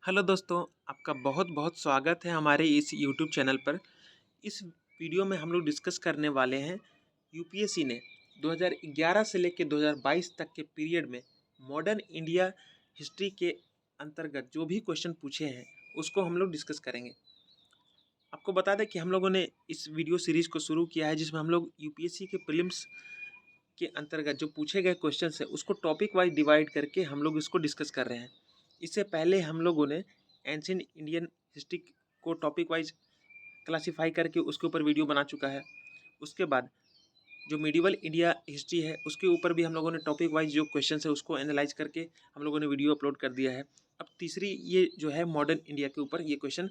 Hello दोस्तों, आपका बहुत बहुत स्वागत है हमारे इस यूट्यूब चैनल पर। इस वीडियो में हम लोग डिस्कस करने वाले हैं यूपीएससी ने 2011 से लेकर 2022 तक के पीरियड में मॉडर्न इंडिया हिस्ट्री के अंतर्गत जो भी क्वेश्चन पूछे हैं उसको हम लोग डिस्कस करेंगे। आपको बता दें कि हम लोगों ने इस वीडियो सीरीज़ को शुरू किया है जिसमें हम लोग यूपीएससी के प्रीलिम्स के अंतर्गत जो पूछे गए क्वेश्चन है उसको टॉपिक वाइज डिवाइड करके हम लोग इसको डिस्कस कर रहे हैं। इससे पहले हम लोगों ने एंशिएंट इंडियन हिस्ट्री को टॉपिक वाइज क्लासीफाई करके उसके ऊपर वीडियो बना चुका है। उसके बाद जो मिडिवल इंडिया हिस्ट्री है उसके ऊपर भी हम लोगों ने टॉपिक वाइज जो क्वेश्चन है उसको एनालाइज करके हम लोगों ने वीडियो अपलोड कर दिया है। अब तीसरी ये जो है मॉडर्न इंडिया के ऊपर ये क्वेश्चन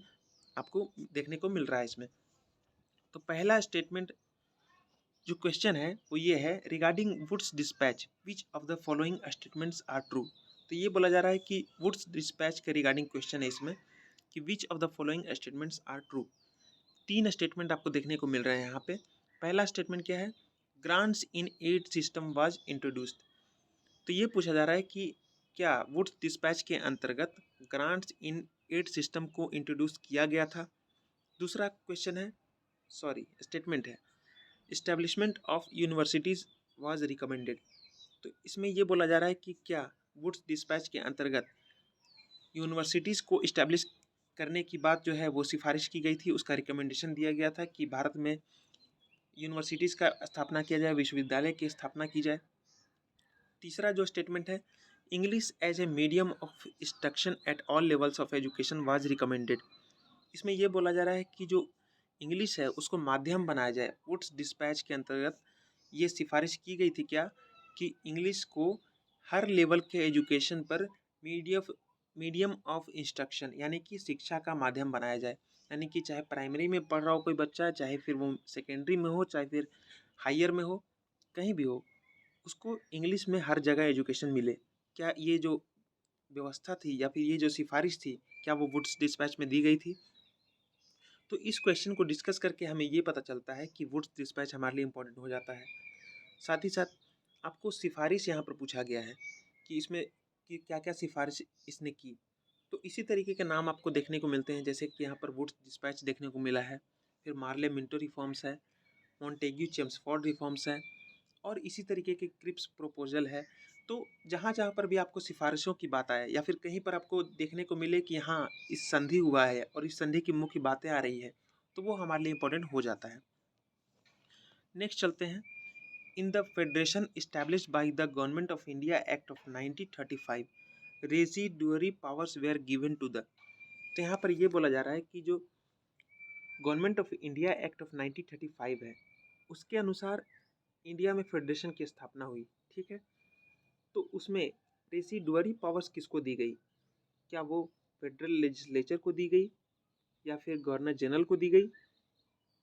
आपको देखने को मिल रहा है इसमें। तो पहला स्टेटमेंट जो क्वेश्चन है वो ये है, regarding Wood's dispatch which of the following statements are true. तो ये बोला जा रहा है कि वुड्स डिस्पैच के रिगार्डिंग क्वेश्चन है इसमें कि which of the following statements are true. तीन स्टेटमेंट आपको देखने को मिल रहे हैं यहाँ पे। पहला स्टेटमेंट क्या है, grants in aid system was introduced. तो ये पूछा जा रहा है कि क्या वुड्स डिस्पैच के अंतर्गत ग्रांट्स इन एड सिस्टम को इंट्रोड्यूस किया गया था। दूसरा क्वेश्चन है, सॉरी स्टेटमेंट है, establishment of universities was recommended. तो इसमें ये बोला जा रहा है कि क्या वुड्स डिस्पैच के अंतर्गत यूनिवर्सिटीज़ को इस्टेब्लिश करने की बात जो है वो सिफारिश की गई थी, उसका रिकमेंडेशन दिया गया था कि भारत में यूनिवर्सिटीज़ का स्थापना किया जाए, विश्वविद्यालय की स्थापना की जाए। तीसरा जो स्टेटमेंट है, English as a medium of instruction at all levels of education was recommended. इसमें यह बोला जा रहा है कि जो इंग्लिश है उसको माध्यम बनाया जाए। वुड्स डिस्पैच के अंतर्गत ये सिफारिश की गई थी क्या कि इंग्लिश को हर लेवल के एजुकेशन पर मीडियम ऑफ इंस्ट्रक्शन यानी कि शिक्षा का माध्यम बनाया जाए। यानी कि चाहे प्राइमरी में पढ़ रहा हो कोई बच्चा, चाहे फिर वो सेकेंडरी में हो, चाहे फिर हायर में हो, कहीं भी हो, उसको इंग्लिश में हर जगह एजुकेशन मिले। क्या ये जो व्यवस्था थी या फिर ये जो सिफारिश थी, क्या वो वुड्स डिस्पैच में दी गई थी। तो इस क्वेश्चन को डिस्कस करके हमें ये पता चलता है कि वुड्स डिस्पैच हमारे लिए इम्पोर्टेंट हो जाता है। साथ ही साथ आपको सिफारिश यहाँ पर पूछा गया है कि इसमें कि क्या क्या सिफारिश इसने की। तो इसी तरीके के नाम आपको देखने को मिलते हैं, जैसे कि यहाँ पर वुड्स डिस्पैच देखने को मिला है, फिर मार्ले मिंटो रिफॉर्म्स है, मॉन्टेग्यू चेम्सफोर्ड रिफॉर्म्स है, और इसी तरीके के क्रिप्स प्रपोजल है। तो जहाँ जहाँ पर भी आपको सिफारिशों की बात आए या फिर कहीं पर आपको देखने को मिले कि हाँ इस संधि हुआ है और इस संधि की मुख्य बातें आ रही है, तो वो हमारे लिए इम्पोर्टेंट हो जाता है। नेक्स्ट चलते हैं, in the federation established by the Government of India Act of 1935 residuary powers were given to the. तो यहाँ पर ये बोला जा रहा है कि जो government of India Act of 1935 है उसके अनुसार इंडिया में फेडरेशन की स्थापना हुई। ठीक है, तो उसमें रेसिडुअरी पावर्स किसको दी गई, क्या वो फेडरल लेजिस्लेचर को दी गई, या फिर गवर्नर जनरल को दी गई,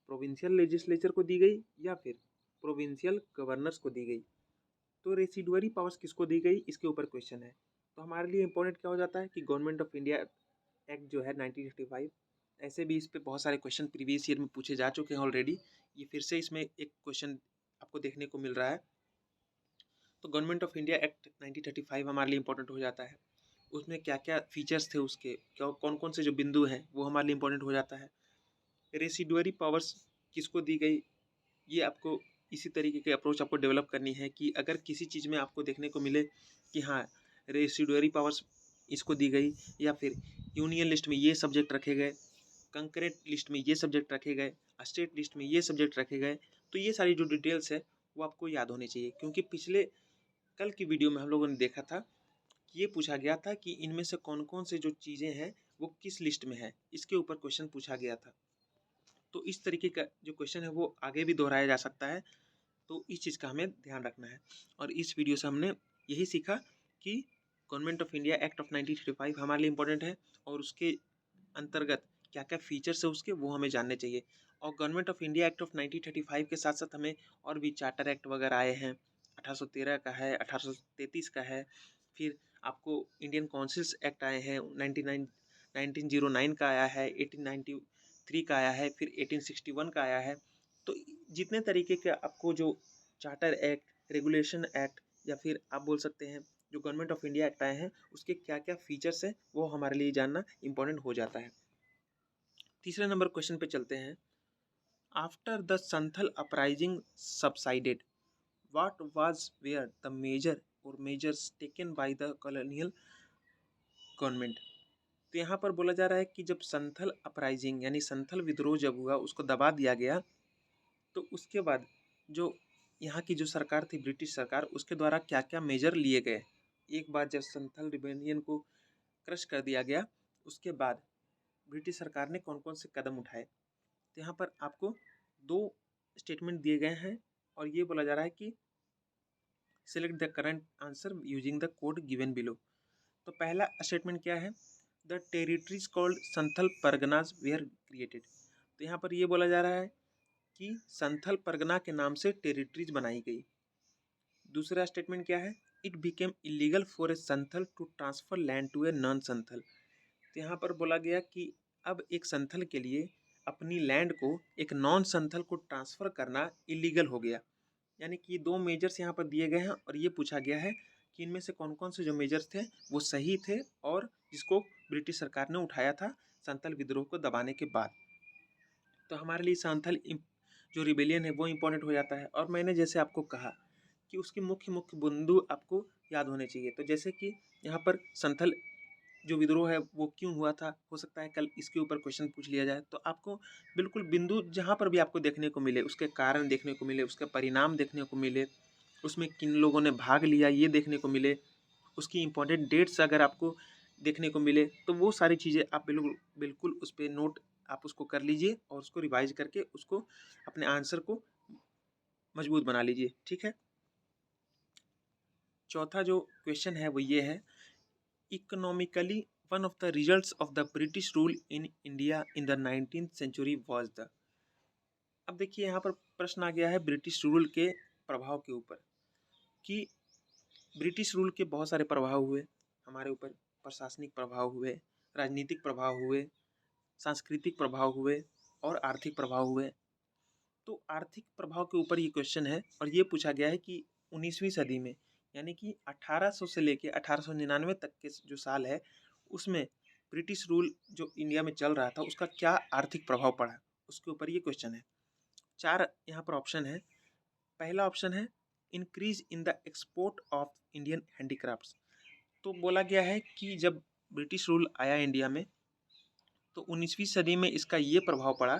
प्रोविंशियल लेजिस्लेचर को दी गई, या फिर प्रोविंशियल गवर्नर्स को दी गई। तो रेसिडुअरी पावर्स किसको दी गई, इसके ऊपर क्वेश्चन है। तो हमारे लिए इंपॉर्टेंट क्या हो जाता है कि गवर्नमेंट ऑफ इंडिया एक्ट जो है 1955। ऐसे भी इस पर बहुत सारे क्वेश्चन प्रीवियस ईयर में पूछे जा चुके हैं ऑलरेडी। ये फिर से इसमें एक क्वेश्चन आपको देखने को मिल रहा है। तो गवर्नमेंट ऑफ इंडिया एक्ट 1935 हमारे लिए इंपॉर्टेंट हो जाता है। उसमें क्या क्या फीचर्स थे उसके, क्या कौन कौन से जो बिंदु हैं वो हमारे लिए इंपॉर्टेंट हो जाता है। रेसिडुअरी पावर्स किसको दी गई, ये आपको इसी तरीके की अप्रोच आपको डेवलप करनी है कि अगर किसी चीज़ में आपको देखने को मिले कि हाँ रेसिडुअरी पावर्स इसको दी गई, या फिर यूनियन लिस्ट में ये सब्जेक्ट रखे गए, कंकरेंट लिस्ट में ये सब्जेक्ट रखे गए, स्टेट लिस्ट में ये सब्जेक्ट रखे गए, तो ये सारी जो डिटेल्स है वो आपको याद होनी चाहिए। क्योंकि पिछले कल की वीडियो में हम लोगों ने देखा था कि ये पूछा गया था कि इनमें से कौन कौन से जो चीज़ें हैं वो किस लिस्ट में है, इसके ऊपर क्वेश्चन पूछा गया था। तो इस तरीके का जो क्वेश्चन है वो आगे भी दोहराया जा सकता है, तो इस चीज़ का हमें ध्यान रखना है। और इस वीडियो से हमने यही सीखा कि government of India Act of 1935 हमारे लिए इम्पोर्टेंट है और उसके अंतर्गत क्या क्या फीचर्स है उसके वो हमें जानने चाहिए। और government of India Act of 1935 के साथ साथ हमें और भी चार्टर एक्ट वगैरह आए हैं, 1813 का है, 1833 का है, फिर आपको इंडियन काउंसिल्स एक्ट आए हैं, 1909 का आया है, 1893 का आया है, फिर 1861 का आया है। तो जितने तरीके के आपको जो चार्टर एक्ट, रेगुलेशन एक्ट, या फिर आप बोल सकते हैं जो गवर्नमेंट ऑफ इंडिया एक्ट आए हैं उसके क्या क्या फीचर्स हैं वो हमारे लिए जानना इंपॉर्टेंट हो जाता है। तीसरे नंबर क्वेश्चन पे चलते हैं। After the Santhal uprising subsided what was were the major और measures taken by the colonial government. तो यहाँ पर बोला जा रहा है कि जब संथल अपराइजिंग यानी संथल विद्रोह जब हुआ, उसको दबा दिया गया, तो उसके बाद जो यहाँ की जो सरकार थी ब्रिटिश सरकार, उसके द्वारा क्या क्या मेजर लिए गए। एक बार जब संथल रिबेलियन को क्रश कर दिया गया, उसके बाद ब्रिटिश सरकार ने कौन कौन से कदम उठाए। तो यहाँ पर आपको दो स्टेटमेंट दिए गए हैं और ये बोला जा रहा है कि select the correct answer using the code given below. तो पहला स्टेटमेंट क्या है, the territories called Santhal Parganas were created. तो यहाँ पर ये बोला जा रहा है कि संथल परगना के नाम से टेरिटरीज बनाई गई। दूसरा स्टेटमेंट क्या है, it became illegal for a Santhal to transfer land to a non Santhal. तो यहाँ पर बोला गया कि अब एक संथल के लिए अपनी लैंड को एक नॉन संथल को ट्रांसफ़र करना इलीगल हो गया। यानी कि दो मेजर्स यहाँ पर दिए गए हैं और ये पूछा गया है कि इनमें से कौन कौन से जो मेजर्स थे वो सही थे और जिसको ब्रिटिश सरकार ने उठाया था संथल विद्रोह को दबाने के बाद। तो हमारे लिए संथल जो रिबेलियन है वो इम्पोर्टेंट हो जाता है। और मैंने जैसे आपको कहा कि उसके मुख्य मुख्य बिंदु आपको याद होने चाहिए। तो जैसे कि यहाँ पर संथल जो विद्रोह है वो क्यों हुआ था, हो सकता है कल इसके ऊपर क्वेश्चन पूछ लिया जाए, तो आपको बिल्कुल बिंदु जहाँ पर भी आपको देखने को मिले, उसके कारण देखने को मिले, उसके परिणाम देखने को मिले, उसमें किन लोगों ने भाग लिया ये देखने को मिले, उसकी इम्पोर्टेंट डेट्स अगर आपको देखने को मिले, तो वो सारी चीज़ें आप बिल्कुल बिल्कुल उस पर नोट आप उसको कर लीजिए और उसको रिवाइज करके उसको अपने आंसर को मजबूत बना लीजिए। ठीक है, चौथा जो क्वेश्चन है वो ये है, economically one of the results of the British rule in India in the 19th century was the. अब देखिए यहाँ पर प्रश्न आ गया है ब्रिटिश रूल के प्रभाव के ऊपर कि ब्रिटिश रूल के बहुत सारे प्रभाव हुए हमारे ऊपर, प्रशासनिक प्रभाव हुए, राजनीतिक प्रभाव हुए, सांस्कृतिक प्रभाव हुए और आर्थिक प्रभाव हुए। तो आर्थिक प्रभाव के ऊपर ये क्वेश्चन है और ये पूछा गया है कि 19वीं सदी में यानी कि 1800 से लेके 1899 तक के जो साल है उसमें ब्रिटिश रूल जो इंडिया में चल रहा था उसका क्या आर्थिक प्रभाव पड़ा, उसके ऊपर ये क्वेश्चन है। चार यहाँ पर ऑप्शन है। पहला ऑप्शन है increase in the export of Indian handicrafts. तो बोला गया है कि जब ब्रिटिश रूल आया इंडिया में तो 19वीं सदी में इसका ये प्रभाव पड़ा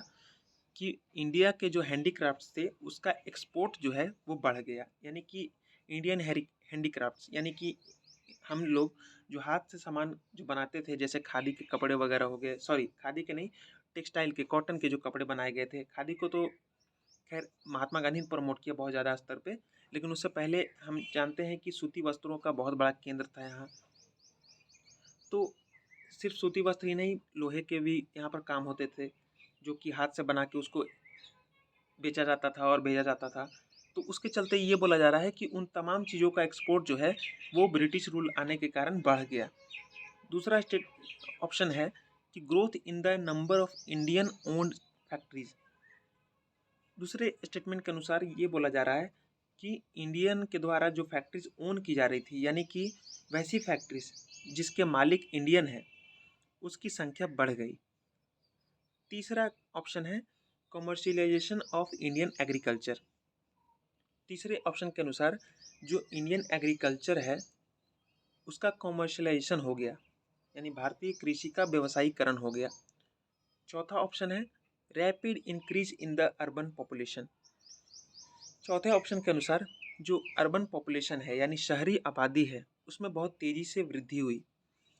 कि इंडिया के जो हैंडीक्राफ्ट्स थे उसका एक्सपोर्ट जो है वो बढ़ गया। यानी कि इंडियन हैंडीक्राफ्ट्स यानी कि हम लोग जो हाथ से सामान जो बनाते थे, जैसे खादी के कपड़े वगैरह हो गए, सॉरी खादी के नहीं, टेक्सटाइल के, कॉटन के जो कपड़े बनाए गए थे। खादी को तो खैर महात्मा गांधी ने प्रमोट किया बहुत ज़्यादा स्तर पे, लेकिन उससे पहले हम जानते हैं कि सूती वस्त्रों का बहुत बड़ा केंद्र था यहाँ। तो सिर्फ सूती वस्त्र ही नहीं, लोहे के भी यहाँ पर काम होते थे जो कि हाथ से बना के उसको बेचा जाता था और भेजा जाता था। तो उसके चलते ये बोला जा रहा है कि उन तमाम चीज़ों का एक्सपोर्ट जो है वो ब्रिटिश रूल आने के कारण बढ़ गया। दूसरा स्टेट ऑप्शन है कि growth in the number of Indian owned factories. दूसरे स्टेटमेंट के अनुसार ये बोला जा रहा है कि इंडियन के द्वारा जो फैक्ट्रीज ओन की जा रही थी यानी कि वैसी फैक्ट्रीज जिसके मालिक इंडियन है उसकी संख्या बढ़ गई। तीसरा ऑप्शन है कमर्शियलाइजेशन ऑफ इंडियन एग्रीकल्चर। तीसरे ऑप्शन के अनुसार जो इंडियन एग्रीकल्चर है उसका कमर्शियलाइजेशन हो गया, यानी भारतीय कृषि का व्यवसायीकरण हो गया। चौथा ऑप्शन है rapid increase in the urban population. चौथे ऑप्शन के अनुसार जो अर्बन पॉपुलेशन है यानी शहरी आबादी है उसमें बहुत तेज़ी से वृद्धि हुई।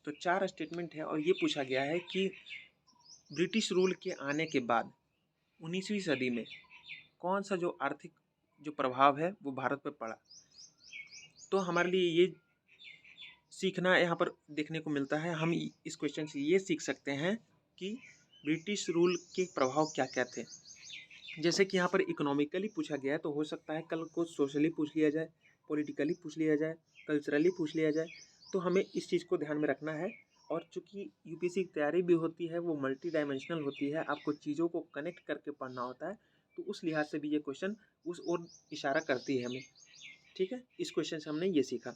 तो चार स्टेटमेंट है और ये पूछा गया है कि ब्रिटिश रूल के आने के बाद 19वीं सदी में कौन सा जो आर्थिक जो प्रभाव है वो भारत पर पड़ा। तो हमारे लिए ये सीखना यहाँ पर देखने को मिलता है, हम इस क्वेश्चन से ये सीख सकते हैं कि ब्रिटिश रूल के प्रभाव क्या क्या थे। जैसे कि यहाँ पर इकोनॉमिकली पूछा गया है तो हो सकता है कल को सोशली पूछ लिया जाए, पॉलिटिकली पूछ लिया जाए, कल्चरली पूछ लिया जाए। तो हमें इस चीज़ को ध्यान में रखना है। और चूँकि यूपीएससी की तैयारी भी होती है वो मल्टी डायमेंशनल होती है, आपको चीज़ों को कनेक्ट करके पढ़ना होता है, तो उस लिहाज से भी ये क्वेश्चन उस ओर इशारा करती है हमें। ठीक है, इस क्वेश्चन से हमने ये सीखा।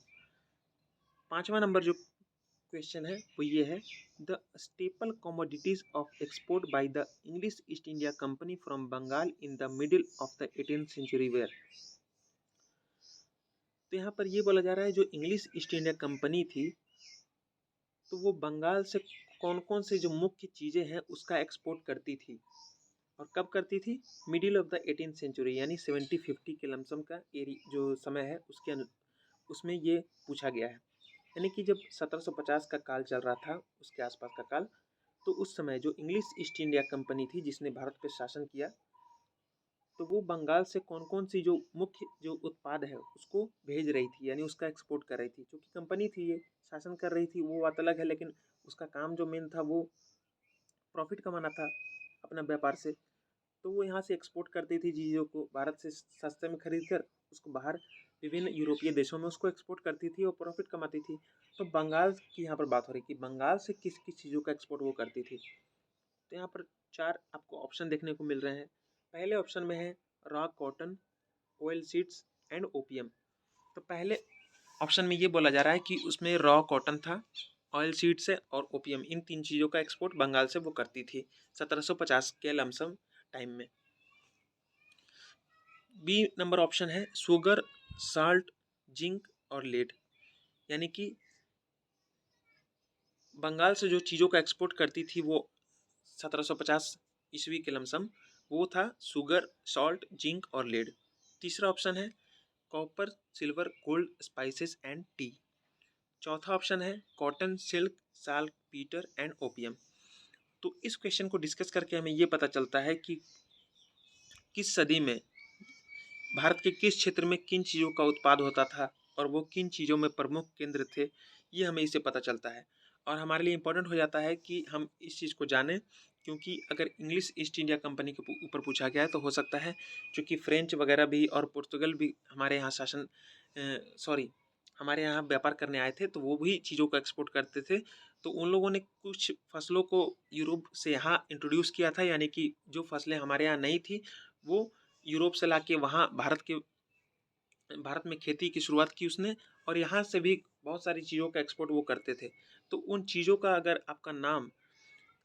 5वां नंबर जो क्वेश्चन है वो ये है, the staple commodities of export by the English East India Company from Bengal in the middle of the 18th century were. तो यहाँ पर ये बोला जा रहा है जो इंग्लिश ईस्ट इंडिया कंपनी थी तो वो बंगाल से कौन कौन से जो मुख्य चीज़ें हैं उसका एक्सपोर्ट करती थी और कब करती थी, middle of the 18th century यानी 70-50 के लमसम का एरी जो समय है उसमें ये पूछा गया है। यानी कि जब 1750 का काल चल रहा था उसके आसपास का काल, तो उस समय जो इंग्लिश ईस्ट इंडिया कंपनी थी जिसने भारत पर शासन किया, तो वो बंगाल से कौन कौन सी जो मुख्य जो उत्पाद है उसको भेज रही थी यानी उसका एक्सपोर्ट कर रही थी। क्योंकि कंपनी थी ये, शासन कर रही थी वो बात अलग है, लेकिन उसका काम जो मेन था वो प्रॉफिट कमाना था अपना व्यापार से। तो वो यहाँ से एक्सपोर्ट करती थी चीज़ों को, भारत से सस्ते में खरीद कर उसको बाहर विभिन्न यूरोपीय देशों में उसको एक्सपोर्ट करती थी और प्रॉफिट कमाती थी। तो बंगाल की यहाँ पर बात हो रही कि बंगाल से किस किस चीज़ों का एक्सपोर्ट वो करती थी। तो यहाँ पर 4 आपको ऑप्शन देखने को मिल रहे हैं। पहले ऑप्शन में है raw cotton, oil seeds and opium. तो पहले ऑप्शन में ये बोला जा रहा है कि उसमें रॉ कॉटन था, ऑयल सीड्स है और ओपीएम, इन 3 चीज़ों का एक्सपोर्ट बंगाल से वो करती थी 1750 के लमसम टाइम में। बी नंबर ऑप्शन है शुगर, साल्ट, जिंक और लेड। यानी कि बंगाल से जो चीज़ों का एक्सपोर्ट करती थी वो 1750 ईस्वी के लमसम, वो था शुगर, सॉल्ट, जिंक और लेड। तीसरा ऑप्शन है copper, silver, gold, spices and T. चौथा ऑप्शन है cotton, silk, salt, Peter and opium. तो इस क्वेश्चन को डिस्कस करके हमें ये पता चलता है कि किस सदी में भारत के किस क्षेत्र में किन चीज़ों का उत्पाद होता था और वो किन चीज़ों में प्रमुख केंद्र थे, ये हमें इससे पता चलता है। और हमारे लिए इम्पोर्टेंट हो जाता है कि हम इस चीज़ को जानें, क्योंकि अगर इंग्लिश ईस्ट इंडिया कंपनी के ऊपर पूछा गया है तो हो सकता है क्योंकि फ्रेंच वगैरह भी और पुर्तगाल भी हमारे यहाँ हमारे यहाँ व्यापार करने आए थे, तो वो भी चीज़ों को एक्सपोर्ट करते थे। तो उन लोगों ने कुछ फसलों को यूरोप से यहाँ इंट्रोड्यूस किया था, यानी कि जो फसलें हमारे यहाँ नहीं थी वो यूरोप से लाके वहाँ भारत में खेती की शुरुआत की उसने, और यहाँ से भी बहुत सारी चीज़ों का एक्सपोर्ट वो करते थे। तो उन चीज़ों का अगर आपका नाम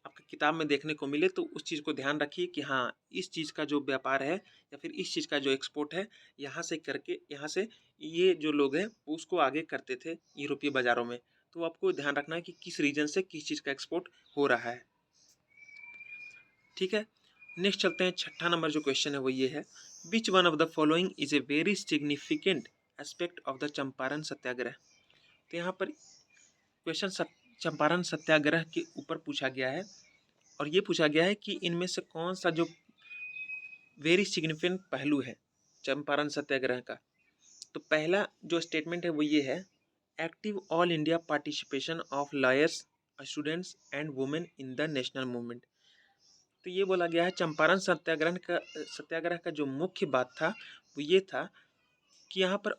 आपकी किताब में देखने को मिले तो उस चीज़ को ध्यान रखिए कि हाँ, इस चीज़ का जो व्यापार है या फिर इस चीज़ का जो एक्सपोर्ट है यहाँ से करके, यहाँ से ये जो लोग हैं उसको आगे करते थे यूरोपीय बाज़ारों में। तो आपको ध्यान रखना है कि किस रीजन से किस चीज़ का एक्सपोर्ट हो रहा है। ठीक है, नेक्स्ट चलते हैं। छठा नंबर जो क्वेश्चन है वो ये है, which one of the following is a very significant aspect of the Champaran Satyagraha. तो यहाँ पर क्वेश्चन चंपारण सत्याग्रह के ऊपर पूछा गया है और ये पूछा गया है कि इनमें से कौन सा जो वेरी सिग्निफिकेंट पहलू है चंपारण सत्याग्रह का। तो पहला जो स्टेटमेंट है वो ये है, active all India participation of lawyers, students and women in the national movement. तो ये बोला गया है चंपारण सत्याग्रह का जो मुख्य बात था वो ये था कि यहाँ पर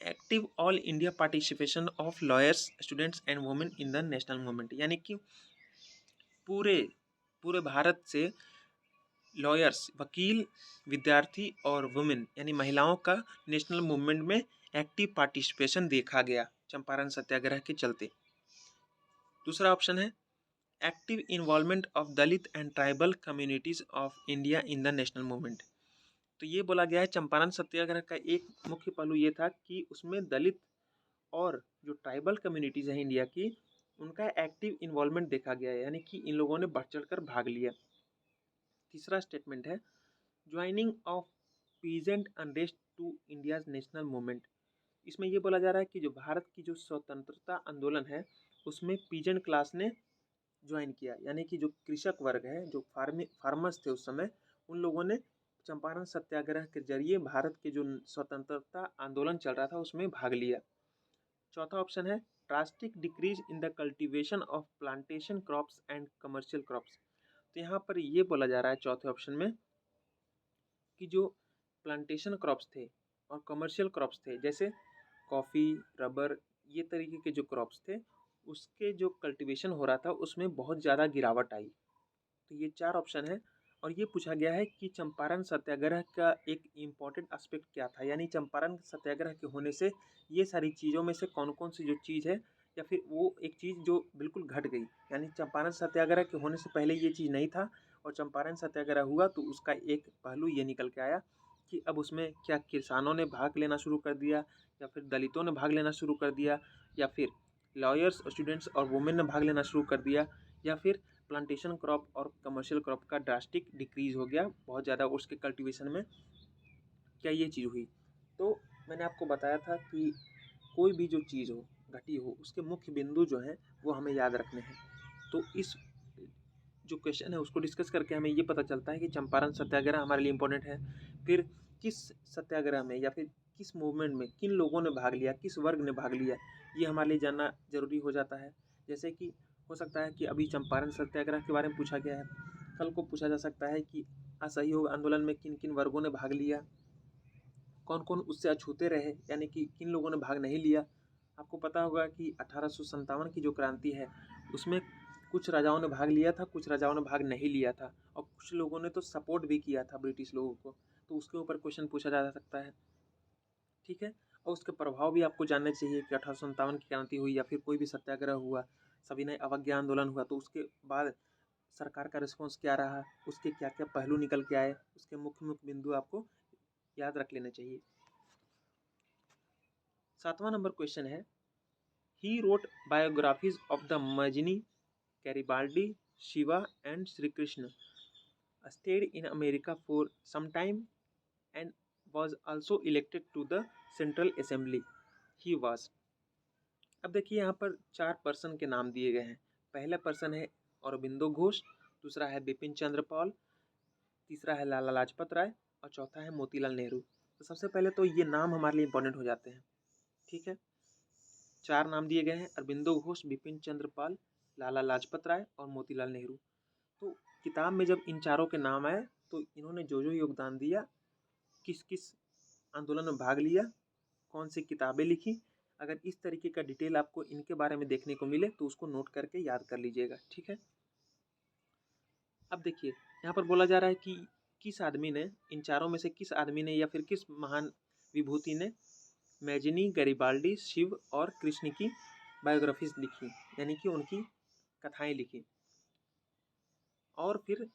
active all India participation of lawyers, students and women in the national movement. यानी कि पूरे पूरे भारत से लॉयर्स, वकील, विद्यार्थी और वुमेन यानी महिलाओं का नेशनल मूवमेंट में एक्टिव पार्टिसिपेशन देखा गया चंपारण सत्याग्रह के चलते। दूसरा ऑप्शन है active involvement of Dalit and tribal communities of India in the national movement. तो ये बोला गया है चंपारण सत्याग्रह का एक मुख्य पहलू ये था कि उसमें दलित और जो ट्राइबल कम्युनिटीज हैं इंडिया की, उनका एक्टिव इन्वॉल्वमेंट देखा गया है, यानी कि इन लोगों ने बढ़ चढ़ कर भाग लिया। तीसरा स्टेटमेंट है joining of peasant unrest to India's national movement. इसमें ये बोला जा रहा है कि जो भारत की जो स्वतंत्रता आंदोलन है उसमें पीजेंट क्लास ने ज्वाइन किया, यानी कि जो कृषक वर्ग है, जो फार्मर्स थे उस समय, उन लोगों ने चंपारण सत्याग्रह के जरिए भारत के जो स्वतंत्रता आंदोलन चल रहा था उसमें भाग लिया। चौथा ऑप्शन है drastic decrease in the cultivation of plantation crops and commercial crops. तो यहाँ पर ये बोला जा रहा है चौथे ऑप्शन में कि जो प्लांटेशन क्रॉप्स थे और कमर्शियल क्रॉप्स थे जैसे कॉफ़ी, रबर, ये तरीके के जो क्रॉप्स थे उसके जो कल्टीवेशन हो रहा था उसमें बहुत ज़्यादा गिरावट आई। तो ये 4 ऑप्शन है और ये पूछा गया है कि चंपारण सत्याग्रह का एक इम्पॉर्टेंट एस्पेक्ट क्या था, यानी चंपारण सत्याग्रह के होने से ये सारी चीज़ों में से कौन कौन सी जो चीज़ है या फिर वो एक चीज़ जो बिल्कुल घट गई, यानी चंपारण सत्याग्रह के होने से पहले ये चीज़ नहीं था और चंपारण सत्याग्रह हुआ तो उसका एक पहलू ये निकल के आया कि अब उसमें क्या किसानों ने भाग लेना शुरू कर दिया, या फिर दलितों ने भाग लेना शुरू कर दिया, या फिर लॉयर्स, स्टूडेंट्स और वुमेन ने भाग लेना शुरू कर दिया, या फिर प्लांटेशन क्रॉप और कमर्शियल क्रॉप का ड्रास्टिक डिक्रीज हो गया बहुत ज़्यादा उसके कल्टीवेशन में, क्या ये चीज़ हुई। तो मैंने आपको बताया था कि कोई भी जो चीज़ हो, घटी हो, उसके मुख्य बिंदु जो हैं वो हमें याद रखने हैं। तो इस जो क्वेश्चन है उसको डिस्कस करके हमें ये पता चलता है कि चंपारण सत्याग्रह हमारे लिए इम्पोर्टेंट है। फिर किस सत्याग्रह में या फिर किस मूवमेंट में किन लोगों ने भाग लिया, किस वर्ग ने भाग लिया, ये हमारे लिए जानना जरूरी हो जाता है। जैसे कि हो सकता है कि अभी चंपारण सत्याग्रह के बारे में पूछा गया है, कल को पूछा जा सकता है कि असहयोग आंदोलन में किन किन वर्गों ने भाग लिया, कौन कौन उससे अछूते रहे, यानी कि किन लोगों ने भाग नहीं लिया। आपको पता होगा कि 1857 की जो क्रांति है उसमें कुछ राजाओं ने भाग लिया था, कुछ राजाओं ने भाग नहीं लिया था, और कुछ लोगों ने तो सपोर्ट भी किया था ब्रिटिश लोगों को। तो उसके ऊपर क्वेश्चन पूछा जा सकता है, ठीक है। और उसके प्रभाव भी आपको जानने चाहिए कि 1857 की क्रांति हुई या फिर कोई भी सत्याग्रह हुआ, सविनय अवज्ञा आंदोलन हुआ, तो उसके बाद सरकार का रिस्पॉन्स क्या रहा, उसके क्या क्या पहलू निकल के आए, उसके मुख्य मुख्य बिंदु आपको याद रख लेने चाहिए। 7वां नंबर क्वेश्चन है, he wrote biographies of the Mazzini, Garibaldi, Shiva and Shri Krishna, stayed in America for some time and was also elected to the Central Assembly. He was। अब देखिए यहाँ पर 4 पर्सन के नाम दिए गए हैं। पहला पर्सन है अरबिंदो घोष, दूसरा है बिपिन चंद्र पाल, तीसरा है लाला लाजपत राय और चौथा है मोतीलाल नेहरू। तो सबसे पहले तो ये नाम हमारे लिए इंपॉर्टेंट हो जाते हैं, ठीक है। 4 नाम दिए गए हैं, अरबिंदो घोष, बिपिन चंद्र पाल, लाला लाजपत राय और मोतीलाल नेहरू। तो किताब में जब इन चारों के नाम आए तो इन्होंने जो जो योगदान दिया, किस किस आंदोलन में भाग लिया, कौन सी किताबें लिखी, अगर इस तरीके का डिटेल आपको इनके बारे में देखने को मिले तो उसको नोट करके याद कर लीजिएगा, ठीक है। अब देखिए यहाँ पर बोला जा रहा है कि किस आदमी ने, इन चारों में से किस आदमी ने या फिर किस महान विभूति ने मैजिनी, गैरिबाल्डी, शिव और कृष्ण की बायोग्राफीज लिखी, यानी कि उनकी कथाएं लिखी। और फिर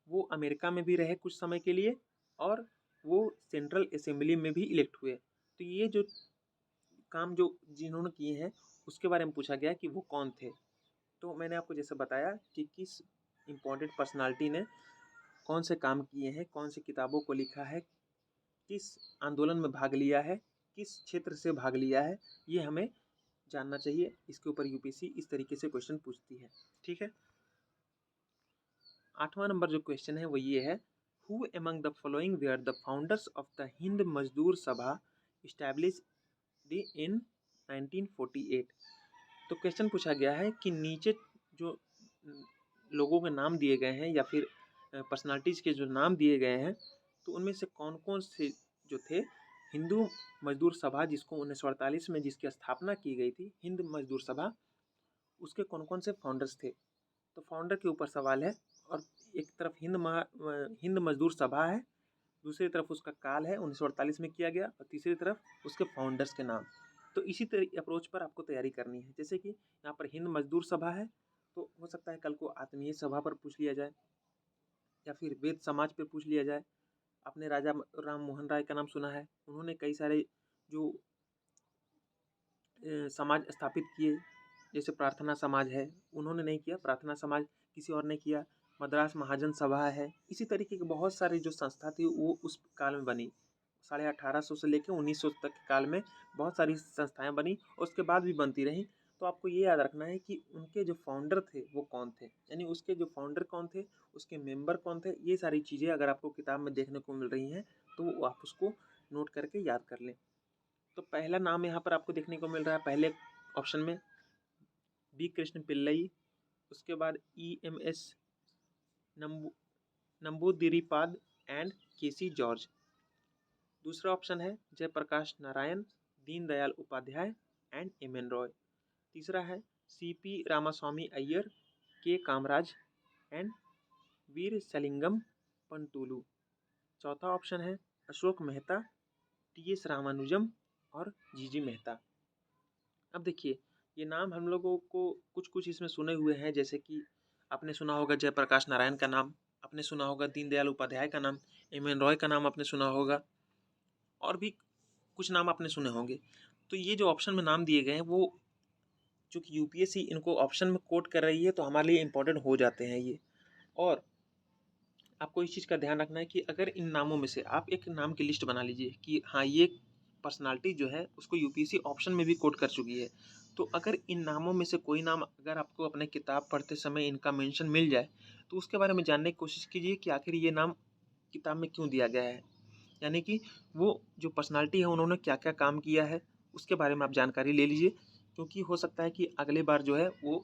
वो अमेरिका में भी रहे कुछ समय के लिए और वो सेंट्रल असेंबली में भी इलेक्ट हुए। तो ये जो काम जो जिन्होंने किए हैं उसके बारे में पूछा गया कि वो कौन थे। तो मैंने आपको जैसे बताया कि किस इम्पोर्टेंट पर्सनालिटी ने कौन से काम किए हैं, कौन सी किताबों को लिखा है, किस आंदोलन में भाग लिया है, किस क्षेत्र से भाग लिया है, ये हमें जानना चाहिए। इसके ऊपर यूपीएससी इस तरीके से क्वेश्चन पूछती है, ठीक है। 8वां नंबर जो क्वेश्चन है वो ये है, who among the following were the founders of the Hind Mazdoor Sabha established in 1948। तो क्वेश्चन पूछा गया है कि नीचे जो लोगों के नाम दिए गए हैं या फिर पर्सनालिटीज़ के जो नाम दिए गए हैं, तो उनमें से कौन कौन से जो थे हिंदू मजदूर सभा, जिसको 1948 में जिसकी स्थापना की गई थी, हिंद मजदूर सभा, उसके कौन कौन से फाउंडर्स थे। तो फाउंडर के ऊपर सवाल है, और एक तरफ हिंद मजदूर सभा है, दूसरी तरफ उसका काल है 1948 में किया गया, और तीसरी तरफ उसके फाउंडर्स के नाम। तो इसी तरह अप्रोच पर आपको तैयारी करनी है। जैसे कि यहाँ पर हिंद मजदूर सभा है तो हो सकता है कल को आत्मीय सभा पर पूछ लिया जाए या फिर वेद समाज पर पूछ लिया जाए। आपने राजा राम मोहन राय का नाम सुना है, उन्होंने कई सारे जो समाज स्थापित किए, जैसे प्रार्थना समाज है, उन्होंने नहीं किया, प्रार्थना समाज किसी और ने किया, मद्रास महाजन सभा है, इसी तरीके की बहुत सारी जो संस्था थी वो उस काल में बनी। 1850 से लेकर 1900 तक के काल में बहुत सारी संस्थाएं बनी और उसके बाद भी बनती रहीं। तो आपको ये याद रखना है कि उनके जो फाउंडर थे वो कौन थे, यानी उसके जो फाउंडर कौन थे, उसके मेंबर कौन थे। ये सारी चीज़ें अगर आपको किताब में देखने को मिल रही हैं तो आप उसको नोट करके याद कर लें। तो पहला नाम यहाँ पर आपको देखने को मिल रहा है पहले ऑप्शन में, बी कृष्ण पिल्लई, उसके बाद EMS नंबूदिरीपाद एंड केसी जॉर्ज। दूसरा ऑप्शन है जयप्रकाश नारायण, दीनदयाल उपाध्याय एंड MN रॉय। तीसरा है CP रामास्वामी अय्यर, के कामराज एंड वीर सलिंगम पंतुलू। चौथा ऑप्शन है अशोक मेहता, TS रामानुजम और GG मेहता। अब देखिए ये नाम हम लोगों को कुछ कुछ इसमें सुने हुए हैं, जैसे कि आपने सुना होगा जयप्रकाश नारायण का नाम, आपने सुना होगा दीनदयाल उपाध्याय का नाम, एम.एन. रॉय का नाम आपने सुना होगा, और भी कुछ नाम आपने सुने होंगे। तो ये जो ऑप्शन में नाम दिए गए हैं वो चूँकि यूपीएससी इनको ऑप्शन में कोट कर रही है तो हमारे लिए इम्पोर्टेंट हो जाते हैं ये। और आपको इस चीज़ का ध्यान रखना है कि अगर इन नामों में से आप एक नाम की लिस्ट बना लीजिए कि हाँ, ये पर्सनालिटी जो है उसको यूपीएससी ऑप्शन में भी कोट कर चुकी है। तो अगर इन नामों में से कोई नाम अगर आपको अपने किताब पढ़ते समय इनका मेंशन मिल जाए तो उसके बारे में जानने की कोशिश कीजिए कि आखिर ये नाम किताब में क्यों दिया गया है। यानी कि वो जो पर्सनालिटी है उन्होंने क्या क्या काम किया है उसके बारे में आप जानकारी ले लीजिए, क्योंकि हो सकता है कि अगले बार जो है वो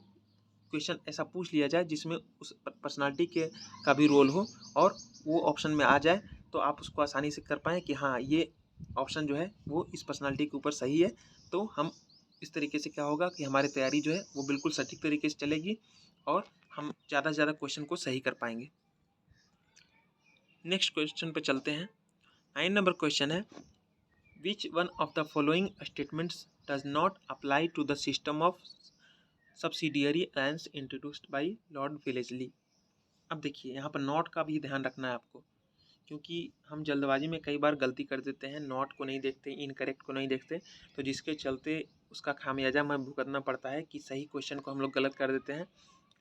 क्वेश्चन ऐसा पूछ लिया जाए जिसमें उस पर्सनालिटी के का भी रोल हो और वो ऑप्शन में आ जाए, तो आप उसको आसानी से कर पाएँ कि हाँ, ये ऑप्शन जो है वो इस पर्सनालिटी के ऊपर सही है। तो हम इस तरीके से क्या होगा कि हमारी तैयारी जो है वो बिल्कुल सटीक तरीके से चलेगी और हम ज़्यादा से ज़्यादा क्वेश्चन को सही कर पाएंगे। नेक्स्ट क्वेश्चन पे चलते हैं। 9 नंबर क्वेश्चन है, which one of the following statements does not apply to the system of subsidiary alliance introduced by Lord Wellesley. अब देखिए यहाँ पर नॉट का भी ध्यान रखना है आपको, क्योंकि हम जल्दबाजी में कई बार गलती कर देते हैं, नॉट को नहीं देखते, इनकरेक्ट को नहीं देखते, तो जिसके चलते उसका खामियाजा हमें भुगतना पड़ता है कि सही क्वेश्चन को हम लोग गलत कर देते हैं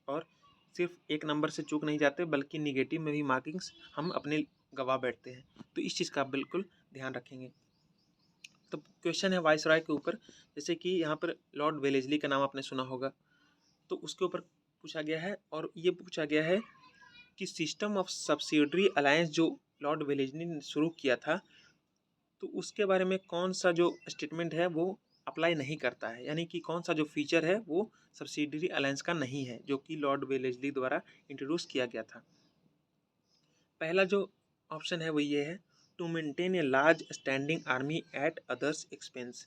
और सिर्फ एक नंबर से चूक नहीं जाते बल्कि निगेटिव में भी मार्किंग्स हम अपने गवा बैठते हैं। तो इस चीज़ का आप बिल्कुल ध्यान रखेंगे। तो क्वेश्चन है वाइसरॉय के ऊपर, जैसे कि यहाँ पर लॉर्ड वेलेस्ली का नाम आपने सुना होगा, तो उसके ऊपर पूछा गया है और ये पूछा गया है कि सिस्टम ऑफ सब्सिडरी अलायंस जो लॉर्ड वेलेस्ली ने शुरू किया था तो उसके बारे में कौन सा जो स्टेटमेंट है वो अप्लाई नहीं करता है, यानी कि कौन सा जो फीचर है वो सब्सिडरी अलायंस का नहीं है जो कि लॉर्ड वेलेस्ली द्वारा इंट्रोड्यूस किया गया था। पहला जो ऑप्शन है वो ये है, to maintain a large standing army at others expense.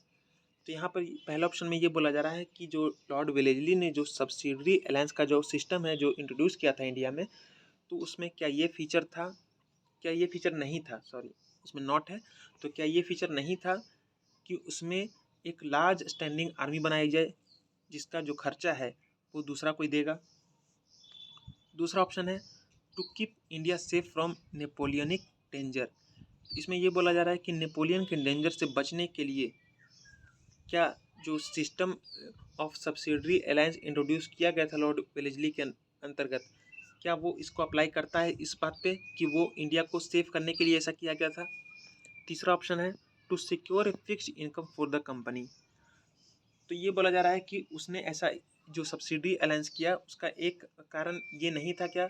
तो यहाँ पर पहला ऑप्शन में ये बोला जा रहा है कि जो लॉर्ड वेलेस्ली ने जो सब्सिडरी अलायंस का जो सिस्टम है जो इंट्रोड्यूस किया था इंडिया में, तो उसमें क्या ये फीचर था, क्या ये फीचर नहीं था, सॉरी उसमें नॉट है, तो क्या ये फीचर नहीं था कि उसमें एक लार्ज स्टैंडिंग आर्मी बनाई जाए जिसका जो खर्चा है वो दूसरा कोई देगा। दूसरा ऑप्शन है to keep India safe from Napoleonic danger. इसमें ये बोला जा रहा है कि नेपोलियन के डेंजर से बचने के लिए क्या जो system of subsidiary alliance introduce किया गया था लॉर्ड वेलेस्ली के अंतर्गत, क्या वो इसको अप्लाई करता है इस बात पे कि वो इंडिया को सेव करने के लिए ऐसा किया गया था। तीसरा ऑप्शन है to secure a fixed income for the company. तो ये बोला जा रहा है कि उसने ऐसा जो सब्सिडी अलायंस किया उसका एक कारण ये नहीं था क्या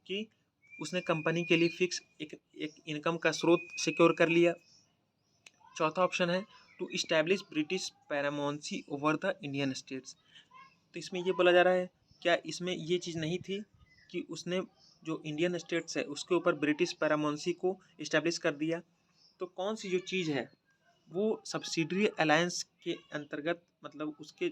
कि उसने कंपनी के लिए फिक्स एक इनकम का स्रोत सिक्योर कर लिया। चौथा ऑप्शन है to establish British paramountcy over the Indian states. तो इसमें ये बोला जा रहा है क्या इसमें ये चीज़ नहीं थी कि उसने जो इंडियन स्टेट्स है उसके ऊपर ब्रिटिश पैरामोन्सी को इस्टेब्लिश कर दिया। तो कौन सी जो चीज़ है वो सब्सिडरी अलायंस के अंतर्गत मतलब उसके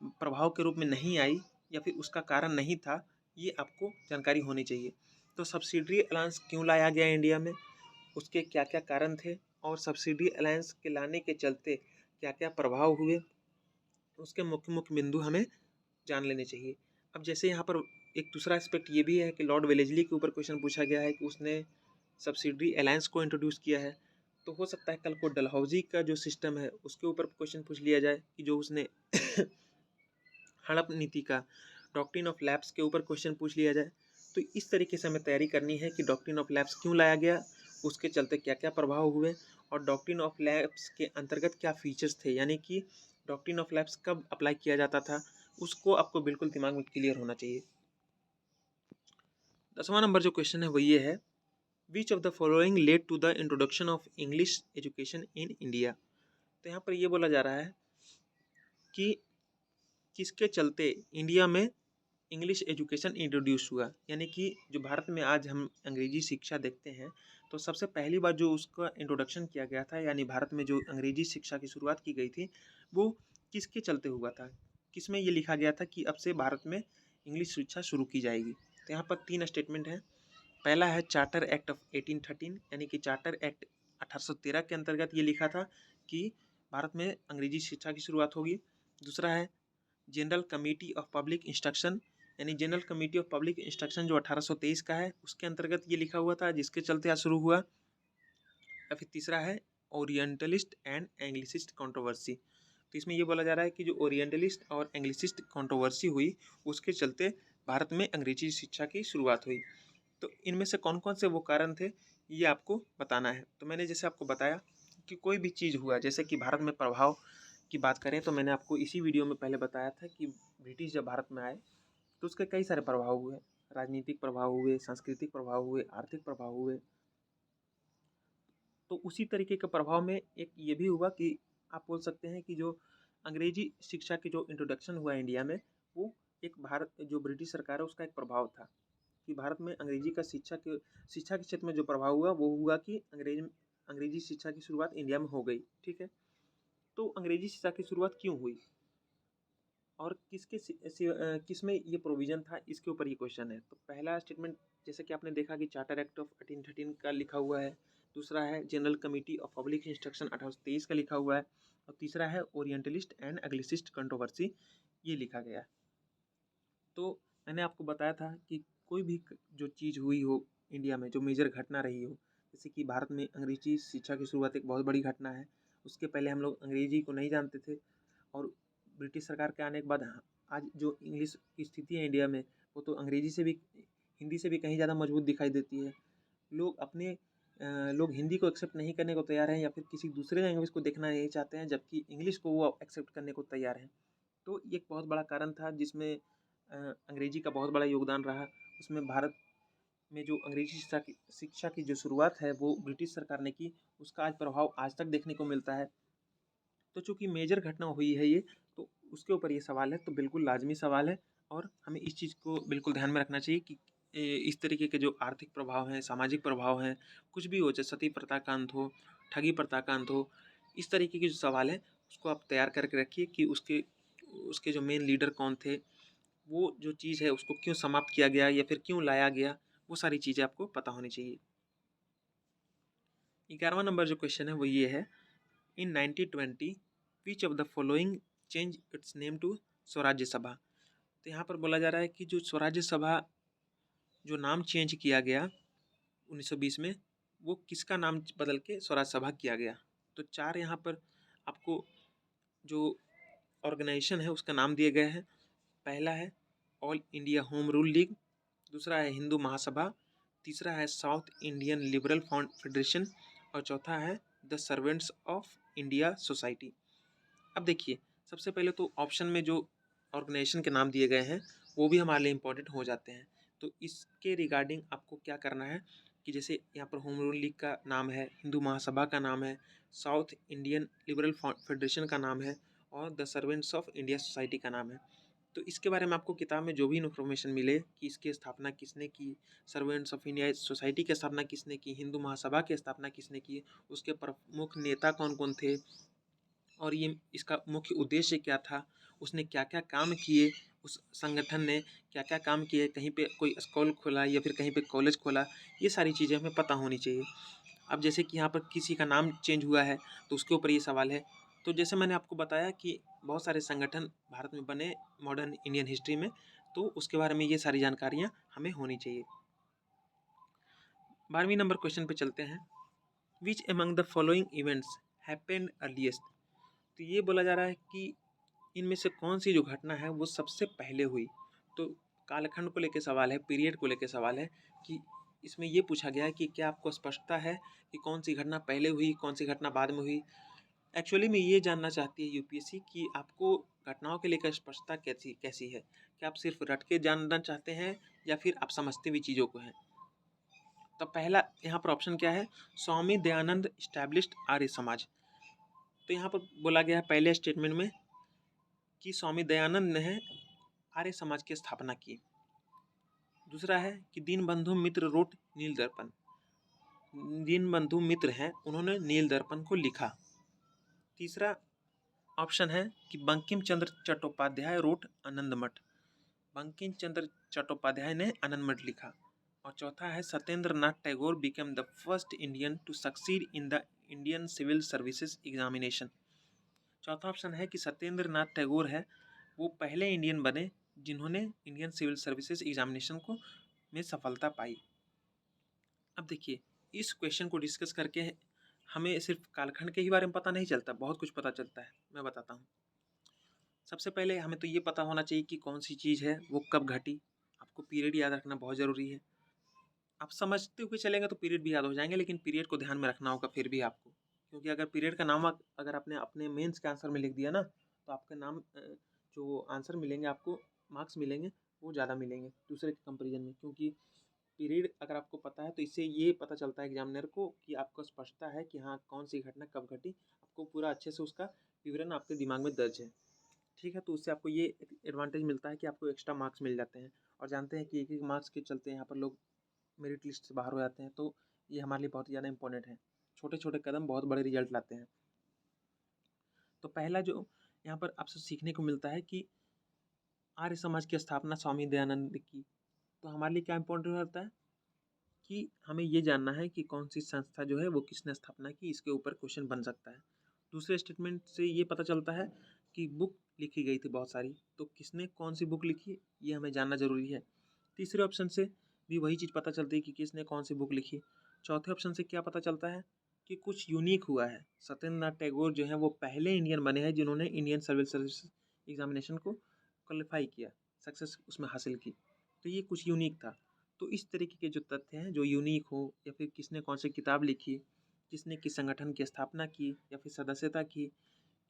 प्रभाव के रूप में नहीं आई या फिर उसका कारण नहीं था, ये आपको जानकारी होनी चाहिए। तो सब्सिडरी अलायंस क्यों लाया गया इंडिया में, उसके क्या क्या कारण थे और सब्सिडी अलायंस के लाने के चलते क्या क्या प्रभाव हुए, उसके मुख्य मुख्य बिंदु हमें जान लेने चाहिए। अब जैसे यहाँ पर एक दूसरा एस्पेक्ट ये भी है कि लॉर्ड वेलेस्ली के ऊपर क्वेश्चन पूछा गया है कि उसने सब्सिडरी अलायंस को इंट्रोड्यूस किया है, तो हो सकता है कल को डलहौजी का जो सिस्टम है उसके ऊपर क्वेश्चन पूछ लिया जाए कि जो उसने हड़प नीति का डॉक्ट्रिन ऑफ लैप्स के ऊपर क्वेश्चन पूछ लिया जाए। तो इस तरीके से हमें तैयारी करनी है कि डॉक्ट्रिन ऑफ लैप्स क्यों लाया गया, उसके चलते क्या क्या प्रभाव हुए और डॉक्ट्रिन ऑफ लैप्स के अंतर्गत क्या फीचर्स थे, यानी कि डॉक्ट्रिन ऑफ लैप्स कब अप्लाई किया जाता था, उसको आपको बिल्कुल दिमाग में क्लियर होना चाहिए। 10वां नंबर जो क्वेश्चन है वो ये है, which of the following led to the introduction of English education in India. तो यहाँ पर ये बोला जा रहा है कि किसके चलते इंडिया में इंग्लिश एजुकेशन इंट्रोड्यूस हुआ, यानी कि जो भारत में आज हम अंग्रेजी शिक्षा देखते हैं तो सबसे पहली बार जो उसका इंट्रोडक्शन किया गया था यानी भारत में जो अंग्रेजी शिक्षा की शुरुआत की गई थी वो किसके चलते हुआ था, किसमें ये लिखा गया था कि अब से भारत में इंग्लिश शिक्षा शुरू की जाएगी। तो यहाँ पर 3 स्टेटमेंट हैं। पहला है चार्टर एक्ट ऑफ 1813, यानी कि चार्टर एक्ट 1813 के अंतर्गत ये लिखा था कि भारत में अंग्रेजी शिक्षा की शुरुआत होगी। दूसरा है General Committee of Public Instruction, यानी General Committee of Public Instruction जो 1823 का है उसके अंतर्गत ये लिखा हुआ था, जिसके चलते आज शुरू हुआ। या फिर तीसरा है ओरिएंटलिस्ट एंड एंग्लिसिस्ट कंट्रोवर्सी। तो इसमें ये बोला जा रहा है कि जो ओरिएंटलिस्ट और एंग्लिसिस्ट कंट्रोवर्सी हुई उसके चलते भारत में अंग्रेजी शिक्षा की शुरुआत हुई। तो इनमें से कौन कौन से वो कारण थे ये आपको बताना है। तो मैंने जैसे आपको बताया कि कोई भी चीज़ हुआ, जैसे कि भारत में प्रभाव की बात करें तो मैंने आपको इसी वीडियो में पहले बताया था कि ब्रिटिश जब भारत में आए तो उसके कई सारे प्रभाव हुए, राजनीतिक प्रभाव हुए, सांस्कृतिक प्रभाव हुए, आर्थिक प्रभाव हुए। तो उसी तरीके के प्रभाव में एक ये भी हुआ कि आप बोल सकते हैं कि जो अंग्रेजी शिक्षा की जो इंट्रोडक्शन हुआ इंडिया में, वो एक भारत जो ब्रिटिश सरकार है उसका एक प्रभाव था कि भारत में अंग्रेजी का शिक्षा के क्षेत्र में जो प्रभाव हुआ वो हुआ कि अंग्रेजी शिक्षा की शुरुआत इंडिया में हो गई। ठीक है, तो अंग्रेजी शिक्षा की शुरुआत क्यों हुई और किस में ये प्रोविज़न था, इसके ऊपर ये क्वेश्चन है। तो पहला स्टेटमेंट जैसे कि आपने देखा कि चार्टर एक्ट ऑफ 1813 का लिखा हुआ है, दूसरा है General Committee of Public instruction 1823 का लिखा हुआ है, और तीसरा है ओरिएंटलिस्ट एंड एंग्लिसिस्ट कंट्रोवर्सी, ये लिखा गया है। तो मैंने आपको बताया था कि कोई भी जो चीज़ हुई हो इंडिया में, जो मेजर घटना रही हो, जैसे कि भारत में अंग्रेजी शिक्षा की शुरुआत एक बहुत बड़ी घटना है। उसके पहले हम लोग अंग्रेजी को नहीं जानते थे, और ब्रिटिश सरकार के आने के बाद आज जो इंग्लिश की स्थिति है इंडिया में, वो तो अंग्रेजी से भी, हिंदी से भी कहीं ज़्यादा मजबूत दिखाई देती है। लोग हिंदी को एक्सेप्ट नहीं करने को तैयार हैं, या फिर किसी दूसरे लैंग्वेज को देखना नहीं चाहते हैं, जबकि इंग्लिश को वो एक्सेप्ट करने को तैयार हैं। तो ये एक बहुत बड़ा कारण था जिसमें अंग्रेजी का बहुत बड़ा योगदान रहा। उसमें भारत में जो अंग्रेजी शिक्षा की जो शुरुआत है वो ब्रिटिश सरकार ने की, उसका आज प्रभाव आज तक देखने को मिलता है। तो चूँकि मेजर घटना हुई है ये, तो उसके ऊपर ये सवाल है, तो बिल्कुल लाजमी सवाल है, और हमें इस चीज़ को बिल्कुल ध्यान में रखना चाहिए कि इस तरीके के जो आर्थिक प्रभाव हैं, सामाजिक प्रभाव हैं, कुछ भी हो, चाहे सती प्रथा का अंत हो, ठगी प्रथा का अंत हो, इस तरीके के जो सवाल हैं उसको आप तैयार करके रखिए कि उसके उसके जो मेन लीडर कौन थे, वो जो चीज़ है उसको क्यों समाप्त किया गया या फिर क्यों लाया गया, वो सारी चीज़ें आपको पता होनी चाहिए। 11वां नंबर जो क्वेश्चन है वो ये है, in 1920 which of the following change its name to Swarajya Sabha. तो यहाँ पर बोला जा रहा है कि जो स्वराज्य सभा जो नाम चेंज किया गया 1920 में, वो किसका नाम बदल के स्वराज सभा किया गया। तो चार यहाँ पर आपको जो ऑर्गेनाइजेशन है उसका नाम दिए गए हैं। पहला है all India home Rule league, दूसरा है हिंदू महासभा, तीसरा है साउथ इंडियन लिबरल फेडरेशन, और चौथा है the servants of India society. अब देखिए, सबसे पहले तो ऑप्शन में जो ऑर्गेनाइजेशन के नाम दिए गए हैं वो भी हमारे लिए इम्पोर्टेंट हो जाते हैं। तो इसके रिगार्डिंग आपको क्या करना है कि जैसे यहाँ पर होम रूल लीग का नाम है, हिंदू महासभा का नाम है, साउथ इंडियन लिबरल फेडरेशन का नाम है, और the servants of India society का नाम है। तो इसके बारे में आपको किताब में जो भी इन्फॉर्मेशन मिले कि इसकी स्थापना किसने की, सर्वेंट्स ऑफ इंडिया सोसाइटी की स्थापना किसने की, हिंदू महासभा की स्थापना किसने की, उसके प्रमुख नेता कौन कौन थे, और ये इसका मुख्य उद्देश्य क्या था, उसने क्या क्या काम किए, उस संगठन ने क्या क्या काम किए, कहीं पे कोई स्कूल खोला या फिर कहीं पे कॉलेज खोला, ये सारी चीज़ें हमें पता होनी चाहिए। अब जैसे कि यहाँ पर किसी का नाम चेंज हुआ है तो उसके ऊपर ये सवाल है। तो जैसे मैंने आपको बताया कि बहुत सारे संगठन भारत में बने मॉडर्न इंडियन हिस्ट्री में, तो उसके बारे में ये सारी जानकारियाँ हमें होनी चाहिए। 12वीं नंबर क्वेश्चन पे चलते हैं, which among the following events happened earliest. तो ये बोला जा रहा है कि इनमें से कौन सी जो घटना है वो सबसे पहले हुई। तो कालखंड को लेकर सवाल है, पीरियड को लेकर सवाल है कि इसमें ये पूछा गया है कि क्या आपको स्पष्टता है कि कौन सी घटना पहले हुई, कौन सी घटना बाद में हुई। एक्चुअली में ये जानना चाहती है यूपीएससी कि आपको घटनाओं के लेकर स्पष्टता कैसी कैसी है, क्या आप सिर्फ रट के जानना चाहते हैं या फिर आप समझते भी चीज़ों को हैं। तो पहला यहाँ पर ऑप्शन क्या है, स्वामी दयानंद स्टैब्लिश्ड आर्य समाज। तो यहाँ पर बोला गया है पहले स्टेटमेंट में कि स्वामी दयानंद ने आर्य समाज की स्थापना की। दूसरा है कि दीनबंधु मित्र रोट नील दर्पण, दीनबंधु मित्र हैं उन्होंने नील दर्पण को लिखा। तीसरा ऑप्शन है कि बंकिम चंद्र चट्टोपाध्याय रोट आनंद मठ, बंकिम चंद्र चट्टोपाध्याय ने आनंद मठ लिखा। और चौथा है Satyendra Nath Tagore became the first Indian to succeed in the Indian Civil Services examination. चौथा ऑप्शन है कि सत्येंद्र नाथ टैगोर है वो पहले इंडियन बने जिन्होंने इंडियन सिविल सर्विसेज एग्जामिनेशन को में सफलता पाई। अब देखिए, इस क्वेश्चन को डिस्कस करके हमें सिर्फ कालखंड के ही बारे में पता नहीं चलता, बहुत कुछ पता चलता है। मैं बताता हूँ। सबसे पहले हमें तो ये पता होना चाहिए कि कौन सी चीज़ है वो कब घटी। आपको पीरियड याद रखना बहुत ज़रूरी है। आप समझते हुए चलेंगे तो पीरियड भी याद हो जाएंगे, लेकिन पीरियड को ध्यान में रखना होगा फिर भी आपको, क्योंकि अगर पीरियड का नाम अगर आपने अपने मेंस के आंसर में लिख दिया ना, तो आपके नाम जो आंसर मिलेंगे आपको, मार्क्स मिलेंगे, वो ज़्यादा मिलेंगे दूसरे के कंपेरिजन में। क्योंकि पीरियड अगर आपको पता है तो इससे ये पता चलता है एग्जामिनर को कि आपको स्पष्टता है कि हाँ कौन सी घटना कब घटी, आपको पूरा अच्छे से उसका विवरण आपके दिमाग में दर्ज है। ठीक है, तो उससे आपको ये एडवांटेज मिलता है कि आपको एक्स्ट्रा मार्क्स मिल जाते हैं। और जानते हैं कि एक एक मार्क्स के चलते यहाँ पर लोग मेरिट लिस्ट से बाहर हो जाते हैं, तो ये हमारे लिए बहुत ज़्यादा इंपॉर्टेंट है। छोटे छोटे कदम बहुत बड़े रिजल्ट लाते हैं। तो पहला जो यहाँ पर आपसे सीखने को मिलता है कि आर्य समाज की स्थापना स्वामी दयानंद ने की। तो हमारे लिए क्या इंपॉर्टेंट होता है कि हमें ये जानना है कि कौन सी संस्था जो है वो किसने स्थापना की, इसके ऊपर क्वेश्चन बन सकता है। दूसरे स्टेटमेंट से ये पता चलता है कि बुक लिखी गई थी बहुत सारी, तो किसने कौन सी बुक लिखी ये हमें जानना जरूरी है। तीसरे ऑप्शन से भी वही चीज़ पता चलती है कि किसने कौन सी बुक लिखी। चौथे ऑप्शन से क्या पता चलता है कि कुछ यूनिक हुआ है। सत्येंद्रनाथ टैगोर जो है वो पहले इंडियन बने हैं जिन्होंने इंडियन सिविल सर्विस एग्जामिनेशन को क्वालिफाई किया, सक्सेस उसमें हासिल की। तो ये कुछ यूनिक था। तो इस तरीके के जो तथ्य हैं जो यूनिक हो, या फिर किसने कौन सी किताब लिखी, किसने किस संगठन की स्थापना की या फिर सदस्यता की,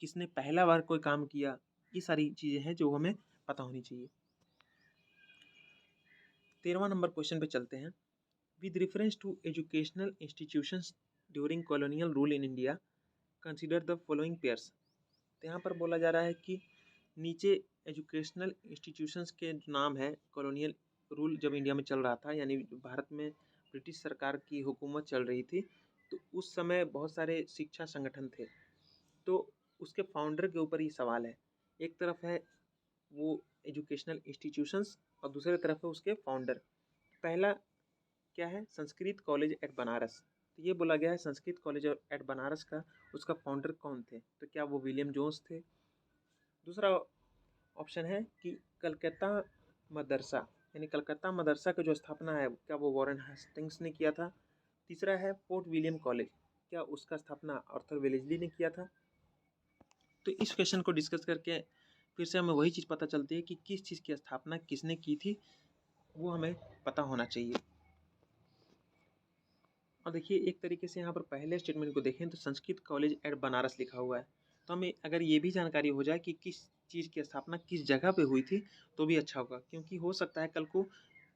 किसने पहला बार कोई काम किया, ये सारी चीज़ें हैं जो हमें पता होनी चाहिए। 13वां नंबर क्वेश्चन पे चलते हैं। With reference to educational institutions during colonial rule in India consider the following pairs. तो यहाँ पर बोला जा रहा है कि नीचे एजुकेशनल इंस्टीट्यूशंस के जो नाम है, कॉलोनियल रूल जब इंडिया में चल रहा था, यानी भारत में ब्रिटिश सरकार की हुकूमत चल रही थी, तो उस समय बहुत सारे शिक्षा संगठन थे। तो उसके फाउंडर के ऊपर ही सवाल है। एक तरफ है वो एजुकेशनल इंस्टीट्यूशंस और दूसरी तरफ है उसके फाउंडर। पहला क्या है, संस्कृत कॉलेज एट बनारस। तो ये बोला गया है संस्कृत कॉलेज एट बनारस का उसका फाउंडर कौन थे, तो क्या वो विलियम जोन्स थे। दूसरा ऑप्शन है कि कलकत्ता मदरसा, यानी कलकत्ता मदरसा का जो स्थापना है क्या वो वॉरेन हेस्टिंग्स ने किया था। तीसरा है फोर्ट विलियम कॉलेज, क्या उसका स्थापना आर्थर वेलेस्ली ने किया था। तो इस क्वेश्चन को डिस्कस करके फिर से हमें वही चीज़ पता चलती है कि किस चीज़ की स्थापना किसने की थी, वो हमें पता होना चाहिए। और देखिए, एक तरीके से यहाँ पर पहले स्टेटमेंट को देखें तो संस्कृत कॉलेज एट बनारस लिखा हुआ है, तो हमें अगर ये भी जानकारी हो जाए कि किस चीज़ की स्थापना किस जगह पे हुई थी तो भी अच्छा होगा, क्योंकि हो सकता है कल को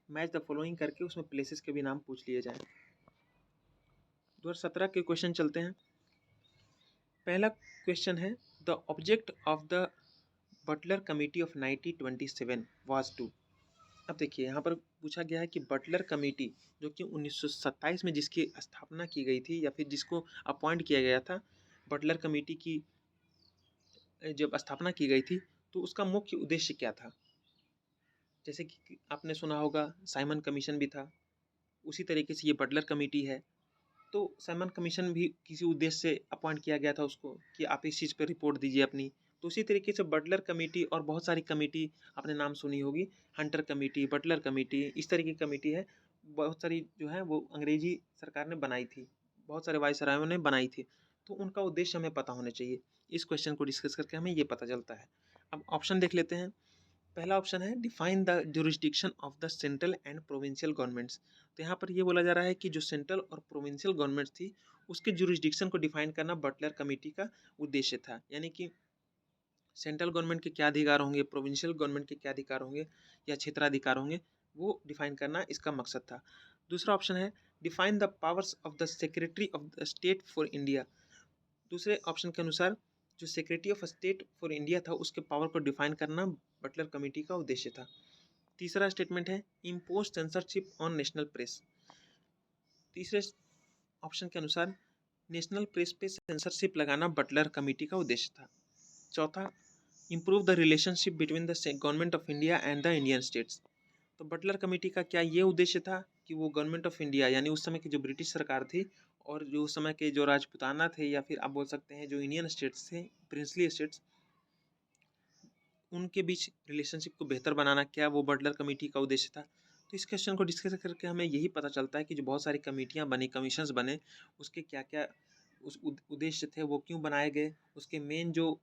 मैच द फॉलोइंग करके उसमें प्लेसेस के भी नाम पूछ लिए जाएँ। 2017 के क्वेश्चन चलते हैं। पहला क्वेश्चन है, the object of the Butler Committee of 1927 was to. अब देखिए, यहाँ पर पूछा गया है कि बटलर कमेटी जो कि 1927 में जिसकी स्थापना की गई थी या फिर जिसको अपॉइंट किया गया था, बटलर कमेटी की जब स्थापना की गई थी तो उसका मुख्य उद्देश्य क्या था। जैसे कि आपने सुना होगा साइमन कमीशन भी था, उसी तरीके से ये बटलर कमेटी है। तो साइमन कमीशन भी किसी उद्देश्य से अपॉइंट किया गया था उसको कि आप इस चीज़ पर रिपोर्ट दीजिए अपनी। तो उसी तरीके से बटलर कमेटी और बहुत सारी कमेटी आपने नाम सुनी होगी, हंटर कमेटी, बटलर कमेटी, इस तरह की कमेटी है बहुत सारी जो है वो अंग्रेजी सरकार ने बनाई थी, बहुत सारे वायसरायों ने बनाई थी। तो उनका उद्देश्य हमें पता होना चाहिए। इस क्वेश्चन को डिस्कस करके हमें ये पता चलता है। अब ऑप्शन देख लेते हैं। पहला ऑप्शन है define the jurisdiction of the central and provincial governments. तो यहाँ पर ये बोला जा रहा है कि जो सेंट्रल और प्रोविंशियल गवर्नमेंट्स थी उसके जुरिस्डिक्शन को डिफाइन करना बटलर कमेटी का उद्देश्य था। यानी कि सेंट्रल गवर्नमेंट के क्या अधिकार होंगे, प्रोविंशियल गवर्नमेंट के क्या अधिकार होंगे या क्षेत्राधिकार होंगे, वो डिफाइन करना इसका मकसद था। दूसरा ऑप्शन है define the powers of the secretary of the state for India. दूसरे ऑप्शन के अनुसार जो secretary of state for India था उसके पावर को डिफाइन करना बटलर कमेटी का उद्देश्य था। तीसरा स्टेटमेंट है impose censorship on national press. तीसरे ऑप्शन के अनुसार नेशनल प्रेस पे सेंसरशिप लगाना बटलर कमेटी का उद्देश्य था। चौथा, improve the relationship between the Government of India and the Indian states. तो बटलर कमेटी का क्या ये उद्देश्य था कि वो गवर्नमेंट ऑफ इंडिया यानी उस समय की जो ब्रिटिश सरकार थी और जो उस समय के जो राजपूताना थे या फिर आप बोल सकते हैं जो इंडियन स्टेट्स थे, प्रिंसली स्टेट्स, उनके बीच रिलेशनशिप को बेहतर बनाना, क्या वो बटलर कमेटी का उद्देश्य था। तो इस क्वेश्चन को डिस्कस करके हमें यही पता चलता है कि जो बहुत सारी कमेटियाँ बनी, कमीशंस बने, उसके क्या क्या उस उद्देश्य थे, वो क्यों बनाए गए, उसके मेन जो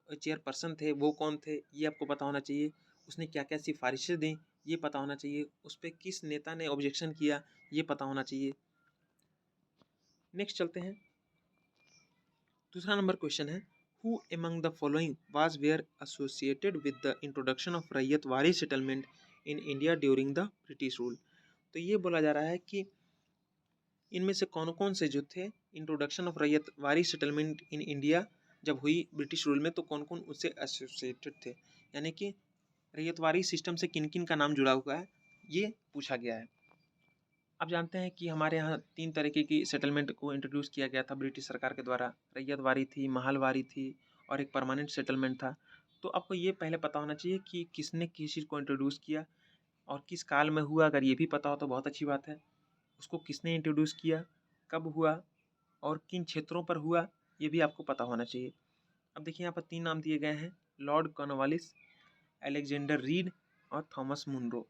चेयरपर्सन थे वो कौन थे, ये आपको पता होना चाहिए। उसने क्या क्या सिफारिशें दी, ये पता होना चाहिए। उस पर किस नेता ने ऑब्जेक्शन किया, ये पता होना चाहिए। नेक्स्ट चलते हैं। दूसरा नंबर क्वेश्चन है, who among the following was were associated with the introduction of ryotwari settlement in India during the British rule. तो ये बोला जा रहा है कि इनमें से कौन कौन से जो थे introduction of ryotwari settlement in India जब हुई ब्रिटिश रूल में, तो कौन कौन उससे एसोसिएटेड थे, यानी कि रैयतवारी सिस्टम से किन किन का नाम जुड़ा हुआ है, ये पूछा गया है। आप जानते हैं कि हमारे यहाँ 3 तरीके की सेटलमेंट को इंट्रोड्यूस किया गया था ब्रिटिश सरकार के द्वारा। रैयतवारी थी, महलवारी थी और एक परमानेंट सेटलमेंट था। तो आपको ये पहले पता होना चाहिए कि किसने किस चीज़ को इंट्रोड्यूस किया और किस काल में हुआ। अगर ये भी पता हो तो बहुत अच्छी बात है। उसको किसने इंट्रोड्यूस किया, कब हुआ और किन क्षेत्रों पर हुआ, ये भी आपको पता होना चाहिए। अब देखिए यहाँ पर 3 नाम दिए गए हैं, लॉर्ड कॉर्नवालिस, अलेक्जेंडर रीड और थॉमस मुनरो।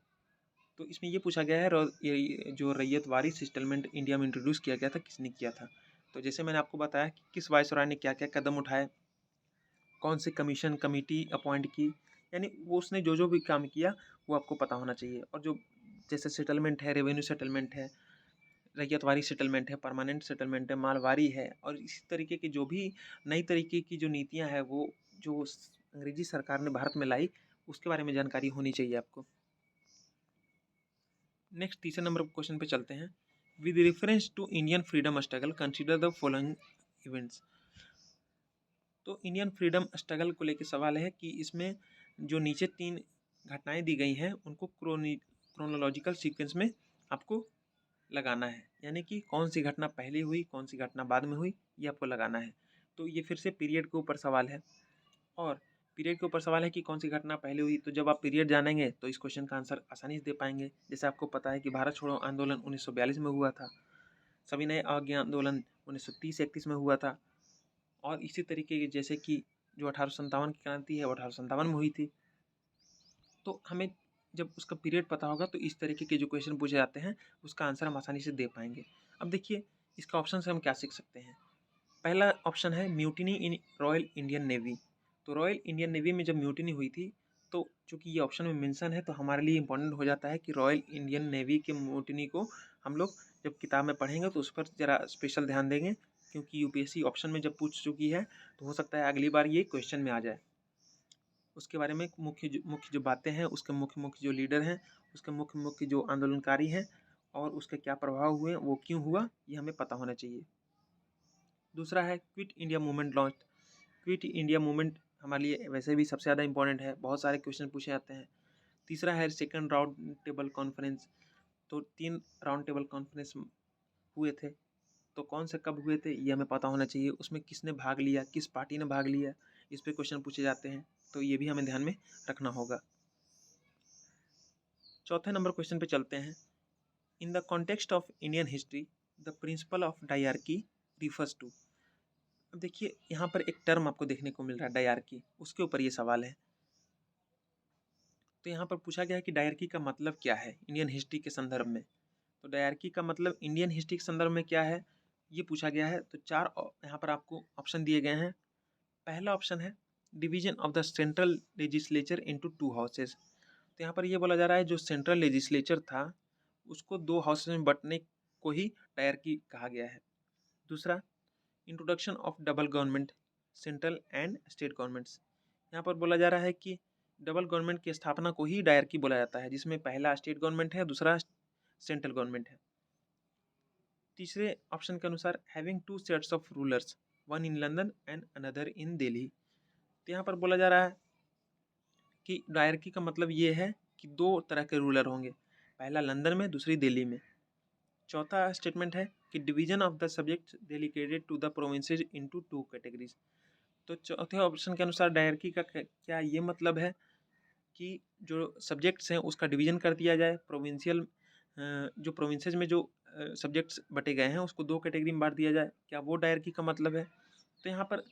तो इसमें ये पूछा गया है ये जो रैयतवारी सेटलमेंट इंडिया में इंट्रोड्यूस किया गया था, किसने किया था। तो जैसे मैंने आपको बताया कि किस वायसराय ने क्या क्या कदम उठाए, कौन से कमीशन कमेटी अपॉइंट की, यानी वो उसने जो जो भी काम किया वो आपको पता होना चाहिए। और जो जैसे सेटलमेंट है, रेवेन्यू सेटलमेंट है, रैयतवारी सेटलमेंट है, परमानेंट सेटलमेंट है, मालवारी है, और इसी तरीके की जो भी नई तरीके की जो नीतियाँ हैं वो जो अंग्रेजी सरकार ने भारत में लाई, उसके बारे में जानकारी होनी चाहिए आपको। नेक्स्ट तीसरे नंबर क्वेश्चन पे चलते हैं। With reference to Indian freedom struggle consider the following events. तो इंडियन फ्रीडम स्ट्रगल को लेकर सवाल है कि इसमें जो नीचे 3 घटनाएं दी गई हैं उनको क्रोनोलॉजिकल सीक्वेंस में आपको लगाना है, यानी कि कौन सी घटना पहले हुई, कौन सी घटना बाद में हुई, ये आपको लगाना है। तो ये फिर से पीरियड के ऊपर सवाल है, और पीरियड के ऊपर सवाल है कि कौन सी घटना पहले हुई। तो जब आप पीरियड जानेंगे तो इस क्वेश्चन का आंसर आसानी से दे पाएंगे। जैसे आपको पता है कि भारत छोड़ो आंदोलन 1942 में हुआ था, सविनय अवज्ञा आंदोलन 1930-31 में हुआ था, और इसी तरीके के जैसे कि जो 1857 की क्रांति है वो 1857 में हुई थी। तो हमें जब उसका पीरियड पता होगा तो इस तरीके के जो क्वेश्चन पूछे जाते हैं उसका आंसर हम आसानी से दे पाएंगे। अब देखिए इसका ऑप्शन से हम क्या सीख सकते हैं। पहला ऑप्शन है म्यूटिनी इन रॉयल इंडियन नेवी। तो रॉयल इंडियन नेवी में जब म्यूटिनी हुई थी, तो चूंकि ये ऑप्शन में मेंशन है तो हमारे लिए इंपॉर्टेंट हो जाता है कि रॉयल इंडियन नेवी के म्यूटिनी को हम लोग जब किताब में पढ़ेंगे तो उस पर ज़रा स्पेशल ध्यान देंगे, क्योंकि यूपीएससी ऑप्शन में जब पूछ चुकी है तो हो सकता है अगली बार ये क्वेश्चन में आ जाए। उसके बारे में मुख्य जो बातें हैं, उसके मुख्य जो लीडर हैं, उसके मुख्य जो आंदोलनकारी हैं और उसके क्या प्रभाव हुए, वो क्यों हुआ, ये हमें पता होना चाहिए। दूसरा है quit India movement launch. Quit India movement हमारे लिए वैसे भी सबसे ज़्यादा इंपॉर्टेंट है, बहुत सारे क्वेश्चन पूछे जाते हैं। तीसरा है सेकंड राउंड टेबल कॉन्फ्रेंस। तो 3 राउंड टेबल कॉन्फ्रेंस हुए थे, तो कौन से कब हुए थे ये हमें पता होना चाहिए। उसमें किसने भाग लिया, किस पार्टी ने भाग लिया, इस पे क्वेश्चन पूछे जाते हैं, तो ये भी हमें ध्यान में रखना होगा। चौथे नंबर क्वेश्चन पे चलते हैं। In the context of Indian history the principle of diarchy refers to. अब देखिए यहाँ पर एक टर्म आपको देखने को मिल रहा है डायरकी, उसके ऊपर ये सवाल है। तो यहाँ पर पूछा गया है कि डायरकी का मतलब क्या है इंडियन हिस्ट्री के संदर्भ में। तो डायरकी का मतलब इंडियन हिस्ट्री के संदर्भ में क्या है, ये पूछा गया है। तो 4 यहाँ पर आपको ऑप्शन दिए गए हैं। पहला ऑप्शन है division of the central legislature into 2 houses. तो यहाँ पर ये बोला जा रहा है जो सेंट्रल लेजिस्लेचर था उसको 2 हाउसेज में बंटने को ही डायरकी कहा गया है। दूसरा, introduction of double government, central and state governments. यहाँ पर बोला जा रहा है कि डबल गवर्नमेंट की स्थापना को ही डायरकी बोला जाता है, जिसमें पहला स्टेट गवर्नमेंट है, दूसरा सेंट्रल गवर्नमेंट है। तीसरे ऑप्शन के अनुसार having 2 sets of rulers, one in London and another in Delhi. तो यहाँ पर बोला जा रहा है कि डायरकी का मतलब ये है कि 2 तरह के रूलर होंगे, पहला लंदन में, दूसरी दिल्ली में। चौथा स्टेटमेंट है कि division of the subject delegated to the provinces into 2 categories. तो चौथे ऑप्शन के अनुसार डायरकी का क्या ये मतलब है कि जो सब्जेक्ट्स हैं उसका डिवीजन कर दिया जाए, प्रोविंशियल जो प्रोविंसेज में जो सब्जेक्ट्स बटे गए हैं उसको 2 कैटेगरी में बांट दिया जाए, क्या वो डायरकी का मतलब है। तो यहाँ पर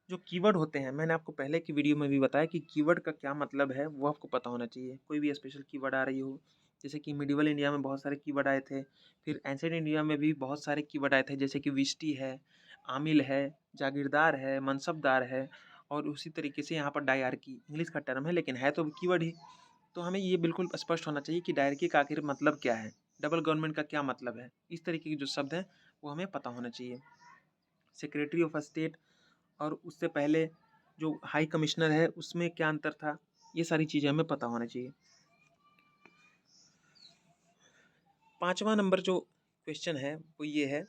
जो कीवर्ड होते हैं, मैंने आपको पहले की वीडियो में भी बताया कि कीवर्ड का क्या मतलब है, वो आपको पता होना चाहिए। कोई भी स्पेशल कीवर्ड आ रही हो, जैसे कि मिडिवल इंडिया में बहुत सारे कीवर्ड आए थे, फिर एंशिएंट इंडिया में भी बहुत सारे कीवर्ड आए थे, जैसे कि विष्टि है, आमिल है, जागीरदार है, मनसबदार है, और उसी तरीके से यहाँ पर डायरकी इंग्लिश का टर्म है, लेकिन है तो कीवर्ड ही। तो हमें ये बिल्कुल स्पष्ट होना चाहिए कि डायरकी का आखिर मतलब क्या है, डबल गवर्नमेंट का क्या मतलब है। इस तरीके के जो शब्द हैं वो हमें पता होना चाहिए। सेक्रेटरी ऑफ स्टेट और उससे पहले जो हाई कमिश्नर है उसमें क्या अंतर था, ये सारी चीज़ें हमें पता होना चाहिए। 5वां नंबर जो क्वेश्चन है वो ये है,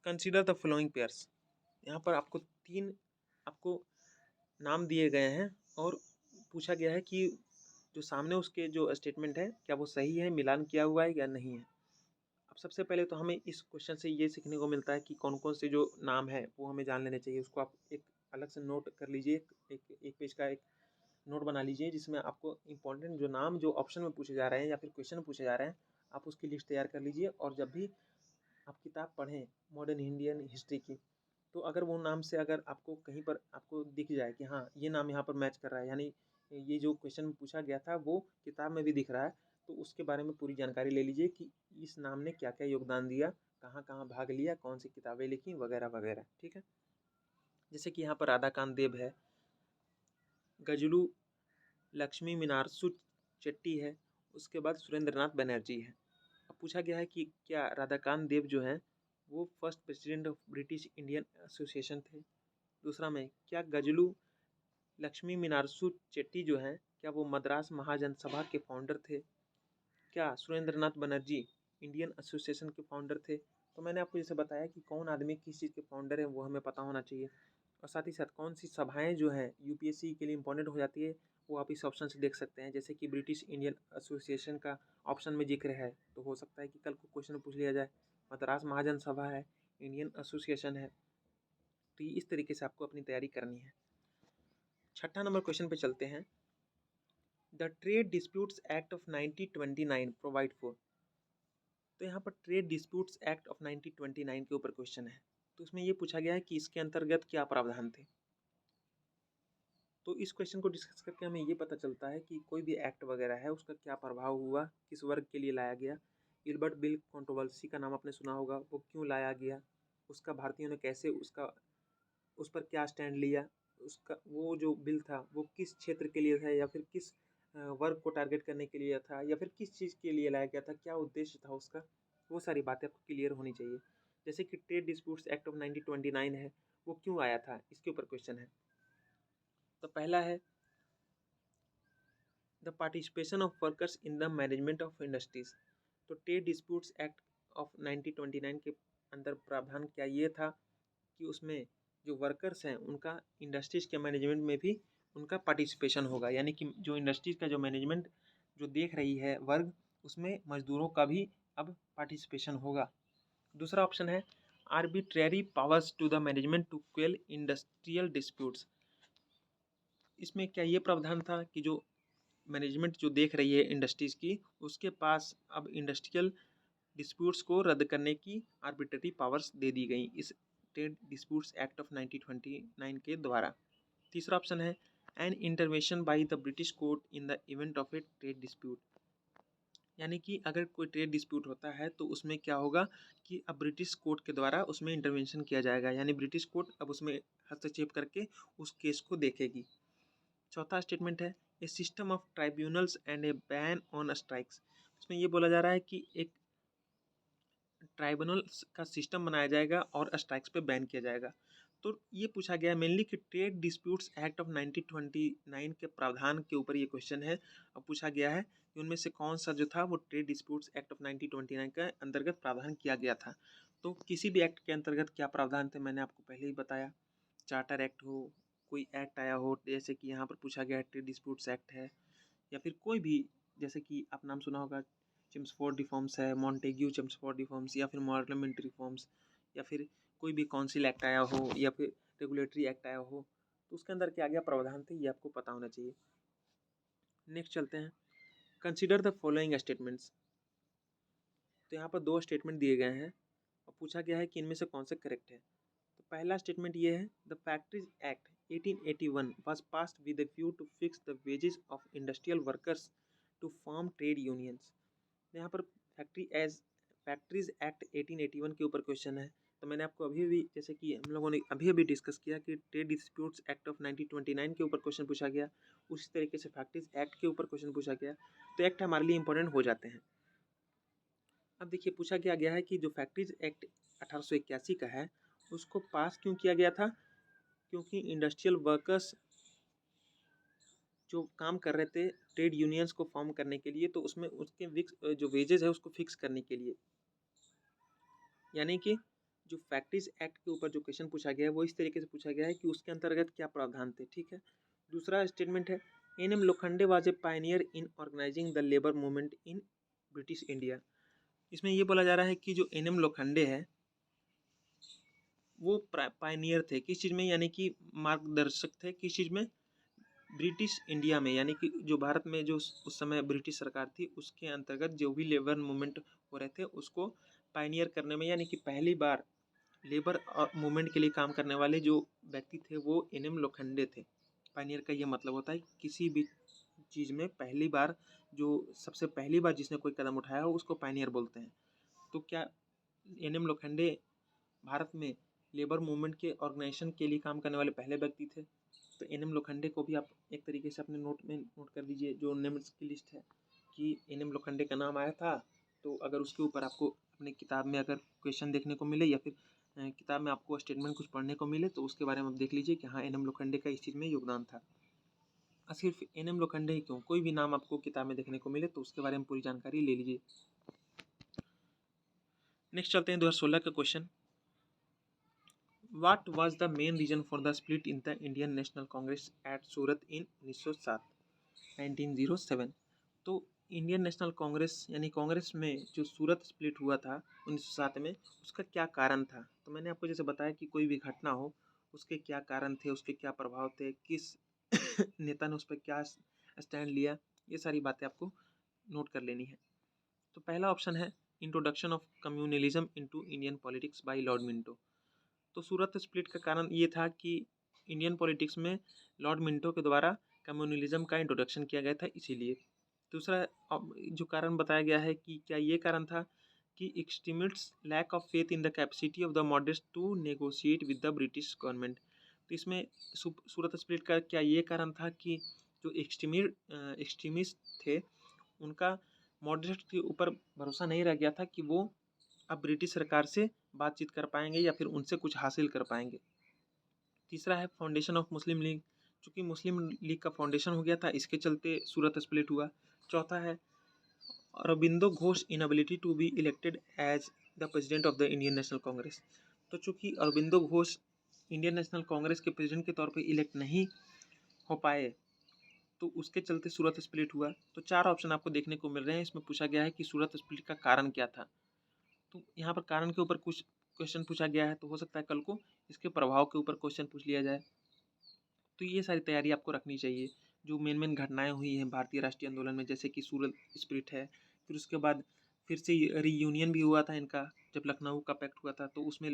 कंसीडर द फॉलोइंग पेयर्स। यहाँ पर आपको 3 आपको नाम दिए गए हैं और पूछा गया है कि जो सामने उसके जो स्टेटमेंट है क्या वो सही है, मिलान किया हुआ है या नहीं है। अब सबसे पहले तो हमें इस क्वेश्चन से ये सीखने को मिलता है कि कौन कौन से जो नाम है वो हमें जान लेने चाहिए। उसको आप एक अलग से नोट कर लीजिए, एक पेज का एक नोट बना लीजिए, जिसमें आपको इंपॉर्टेंट जो नाम जो ऑप्शन में पूछे जा रहे हैं या फिर क्वेश्चन में पूछे जा रहे हैं, आप उसकी लिस्ट तैयार कर लीजिए। और जब भी आप किताब पढ़ें मॉडर्न इंडियन हिस्ट्री की, तो अगर वो नाम से अगर आपको कहीं पर आपको दिख जाए कि हाँ ये नाम यहाँ पर मैच कर रहा है, यानी ये जो क्वेश्चन पूछा गया था वो किताब में भी दिख रहा है, तो उसके बारे में पूरी जानकारी ले लीजिए कि इस नाम ने क्या क्या योगदान दिया, कहाँ कहाँ भाग लिया, कौन सी किताबें लिखी, वगैरह वगैरह। ठीक है, जैसे कि यहाँ पर राधाकांत देव है, गजलू लक्ष्मी मीनारसु चेट्टी है, उसके बाद सुरेंद्रनाथ बनर्जी है। अब पूछा गया है कि क्या राधाकांत देव जो हैं वो first president of British Indian association थे। दूसरा में, क्या गजलू लक्ष्मी मीनारसु चेट्टी जो हैं क्या वो मद्रास महाजन सभा के फाउंडर थे। क्या सुरेंद्रनाथ बनर्जी इंडियन एसोसिएशन के फाउंडर थे। तो मैंने आपको जैसे बताया कि कौन आदमी किस चीज़ के फाउंडर हैं वो हमें पता होना चाहिए। और साथ ही साथ कौन सी सभाएं जो हैं यूपीएससी के लिए इंपॉर्टेंट हो जाती है, वो आप इस ऑप्शन से देख सकते हैं। जैसे कि ब्रिटिश इंडियन एसोसिएशन का ऑप्शन में जिक्र है, तो हो सकता है कि कल को क्वेश्चन पूछ लिया जाए। मद्रास महाजन सभा है, इंडियन एसोसिएशन है, तो इस तरीके से आपको अपनी तैयारी करनी है। 6ठा नंबर क्वेश्चन पे चलते हैं। The trade disputes act of 1929 provide for. तो यहाँ पर ट्रेड डिस्प्यूट्स एक्ट ऑफ 1929 के ऊपर क्वेश्चन है। तो इसमें ये पूछा गया है कि इसके अंतर्गत क्या प्रावधान थे। तो इस क्वेश्चन को डिस्कस करके हमें ये पता चलता है कि कोई भी एक्ट वगैरह है उसका क्या प्रभाव हुआ, किस वर्ग के लिए लाया गया। इल्बर्ट बिल कंट्रोवर्सी का नाम आपने सुना होगा, वो क्यों लाया गया, उसका भारतीयों ने कैसे उस पर क्या स्टैंड लिया, उसका वो जो बिल था वो किस क्षेत्र के लिए था, या फिर किस वर्ग को टारगेट करने के लिए था, या फिर किस चीज़ के लिए लाया गया था, क्या उद्देश्य था उसका, वो सारी बातें आपको क्लियर होनी चाहिए। जैसे कि ट्रेड डिस्प्यूट्स एक्ट ऑफ 1929 है, वो क्यों आया था, इसके ऊपर क्वेश्चन है। तो पहला है the participation of workers in the management of industries. तो ट्रेड डिस्प्यूट्स एक्ट ऑफ 1929 के अंदर प्रावधान क्या ये था कि उसमें जो वर्कर्स हैं उनका इंडस्ट्रीज़ के मैनेजमेंट में भी उनका पार्टिसिपेशन होगा, यानी कि जो इंडस्ट्रीज़ का जो मैनेजमेंट जो देख रही है वर्ग, उसमें मजदूरों का भी अब पार्टिसिपेशन होगा। दूसरा ऑप्शन है arbitrary powers to the management to quell industrial disputes. इसमें क्या ये प्रावधान था कि जो मैनेजमेंट जो देख रही है इंडस्ट्रीज़ की, उसके पास अब इंडस्ट्रियल डिस्प्यूट्स को रद्द करने की आर्बिट्रेरी पावर्स दे दी गई इस ट्रेड डिस्प्यूट्स एक्ट ऑफ 1929 के द्वारा। तीसरा ऑप्शन है an intervention by the British court in the event of A trade dispute. यानी कि अगर कोई ट्रेड डिस्प्यूट होता है तो उसमें क्या होगा कि अब ब्रिटिश कोर्ट के द्वारा उसमें इंटरवेंशन किया जाएगा, यानी ब्रिटिश कोर्ट अब उसमें हस्तक्षेप करके उस केस को देखेगी। चौथा स्टेटमेंट है a system of tribunals and a ban on strikes. इसमें ये बोला जा रहा है कि एक ट्राइब्यूनल का सिस्टम बनाया जाएगा और स्ट्राइक्स पे बैन किया जाएगा। तो ये पूछा गया मेनली कि ट्रेड डिस्प्यूट्स एक्ट ऑफ 1929 के प्रावधान के ऊपर ये क्वेश्चन है। और पूछा गया है कि उनमें से कौन सा जो था वो ट्रेड डिस्प्यूट्स एक्ट ऑफ 1929 के अंतर्गत प्रावधान किया गया था। तो किसी भी एक्ट के अंतर्गत क्या प्रावधान थे मैंने आपको पहले ही बताया। चार्टर एक्ट हो, कोई एक्ट आया हो, जैसे कि यहाँ पर पूछा गया है ट्रेड डिस्प्यूट्स एक्ट है, या फिर कोई भी, जैसे कि आप नाम सुना होगा चेम्सफोर्ड रिफॉर्म्स है, मॉन्टेग्यू चेम्सफोर्ड रिफॉर्म्स, या फिर पार्लियामेंट रिफॉर्म्स, या फिर कोई भी काउंसिल एक्ट आया हो, या फिर रेगुलेटरी एक्ट आया हो, तो उसके अंदर क्या गया प्रावधान थे ये आपको पता होना चाहिए। नेक्स्ट चलते हैं, कंसिडर द फॉलोइंग स्टेटमेंट्स। तो यहाँ पर 2 स्टेटमेंट दिए गए हैं और पूछा गया है कि इनमें से कौन से करेक्ट है। तो पहला स्टेटमेंट ये है, the factories act 1881 was passed with a view to fix the wages of industrial workers to form trade unions। यहाँ पर फैक्ट्रीज एक्ट 1881 के ऊपर क्वेश्चन है। तो मैंने आपको अभी भी, जैसे कि हम लोगों ने अभी अभी डिस्कस किया कि ट्रेड डिस्प्यूट्स एक्ट ऑफ 1929 के ऊपर क्वेश्चन पूछा गया, उसी तरीके से फैक्ट्रीज एक्ट के ऊपर क्वेश्चन पूछा गया। तो एक्ट हमारे लिए इंपॉर्टेंट हो जाते हैं। अब देखिए पूछा क्या गया है कि जो फैक्ट्रीज एक्ट 1881 का है उसको पास क्यों किया गया था, क्योंकि इंडस्ट्रियल वर्कर्स जो काम कर रहे थे ट्रेड यूनियंस को फॉर्म करने के लिए, तो उसमें उसके जो वेजेस है उसको फिक्स करने के लिए। यानी कि जो फैक्ट्रीज एक्ट के ऊपर जो क्वेश्चन पूछा गया है वो इस तरीके से पूछा गया है कि उसके अंतर्गत क्या प्रावधान थे। ठीक है, दूसरा स्टेटमेंट है, N M. Lokhande was a pioneer in organising the labour movement in British India. इसमें ये बोला जा रहा है कि जो एन.एम. लोखंडे है वो पायनियर थे किस चीज़ में, यानी कि मार्गदर्शक थे किस चीज़ में, ब्रिटिश इंडिया में, यानी कि जो भारत में जो उस समय ब्रिटिश सरकार थी उसके अंतर्गत जो भी लेबर मूवमेंट हो रहे थे उसको पायनियर करने में, यानी कि पहली बार लेबर मूवमेंट के लिए काम करने वाले जो व्यक्ति थे वो एन.एम. लोखंडे थे। पायनियर का ये मतलब होता है किसी भी चीज़ में पहली बार, जो सबसे पहली बार जिसने कोई कदम उठाया हो उसको पायनियर बोलते हैं। तो क्या एन.एम. लोखंडे भारत में लेबर मूवमेंट के ऑर्गेनाइजेशन के लिए काम करने वाले पहले व्यक्ति थे? तो एन.एम. लोखंडे को भी आप एक तरीके से अपने नोट में नोट कर लीजिए, जो नेम्स की लिस्ट है कि एन.एम. लोखंडे का नाम आया था। तो अगर उसके ऊपर आपको अपने किताब में अगर क्वेश्चन देखने को मिले या फिर किताब में आपको स्टेटमेंट कुछ पढ़ने को मिले तो उसके बारे में आप देख लीजिए कि हाँ एन.एम. लोखंडे का इस चीज़ में योगदान था। सिर्फ एन.एम. लोखंडे ही क्यों, कोई भी नाम आपको किताब में देखने को मिले तो उसके बारे में पूरी जानकारी ले लीजिए। नेक्स्ट चलते हैं 2016 का question. What was the main reason for the split in the Indian National Congress at Surat in 1907? तो इंडियन नेशनल कांग्रेस यानी कांग्रेस में जो सूरत स्प्लिट हुआ था 1907 में, उसका क्या कारण था? तो मैंने आपको जैसे बताया कि कोई भी घटना हो उसके क्या कारण थे, उसके क्या प्रभाव थे, किस नेता ने उस पर क्या स्टैंड लिया, ये सारी बातें आपको नोट कर लेनी है। तो पहला ऑप्शन है introduction of communalism into Indian politics by Lord Minto. तो सूरत स्प्लिट का कारण ये था कि इंडियन पॉलिटिक्स में लॉर्ड मिंटो के द्वारा कम्युनलिज्म का इंट्रोडक्शन किया गया था, इसीलिए। दूसरा जो कारण बताया गया है कि क्या ये कारण था कि extremists lack of faith in the capacity of the moderates to negotiate with the British government. तो इसमें सूरत स्प्लिट का क्या ये कारण था कि जो एक्सट्रीमिस्ट थे उनका मॉडरेट के ऊपर भरोसा नहीं रह गया था कि वो अब ब्रिटिश सरकार से बातचीत कर पाएंगे या फिर उनसे कुछ हासिल कर पाएंगे। तीसरा है फाउंडेशन ऑफ मुस्लिम लीग, चूँकि मुस्लिम लीग का फाउंडेशन हो गया था इसके चलते सूरत स्प्लिट हुआ। चौथा है Aurobindo Ghosh inability to be elected as the president of the Indian National Congress. तो चूँकि Aurobindo Ghosh Indian National Congress के प्रेसिडेंट के तौर पर इलेक्ट नहीं हो पाए तो उसके चलते सूरत स्प्लिट हुआ। तो चार ऑप्शन आपको देखने को मिल रहे हैं, इसमें पूछा गया है कि सूरत स्प्लिट का कारण क्या था। तो यहाँ पर कारण के ऊपर कुछ क्वेश्चन पूछा गया है, तो हो सकता है कल को इसके प्रभाव के ऊपर क्वेश्चन पूछ लिया जाए। तो ये सारी तैयारी आपको रखनी चाहिए। जो मेन घटनाएं हुई हैं भारतीय राष्ट्रीय आंदोलन में, जैसे कि सूरत स्प्लिट है, फिर उसके बाद फिर से रीयूनियन भी हुआ था इनका, जब लखनऊ का पैक्ट हुआ था तो उसमें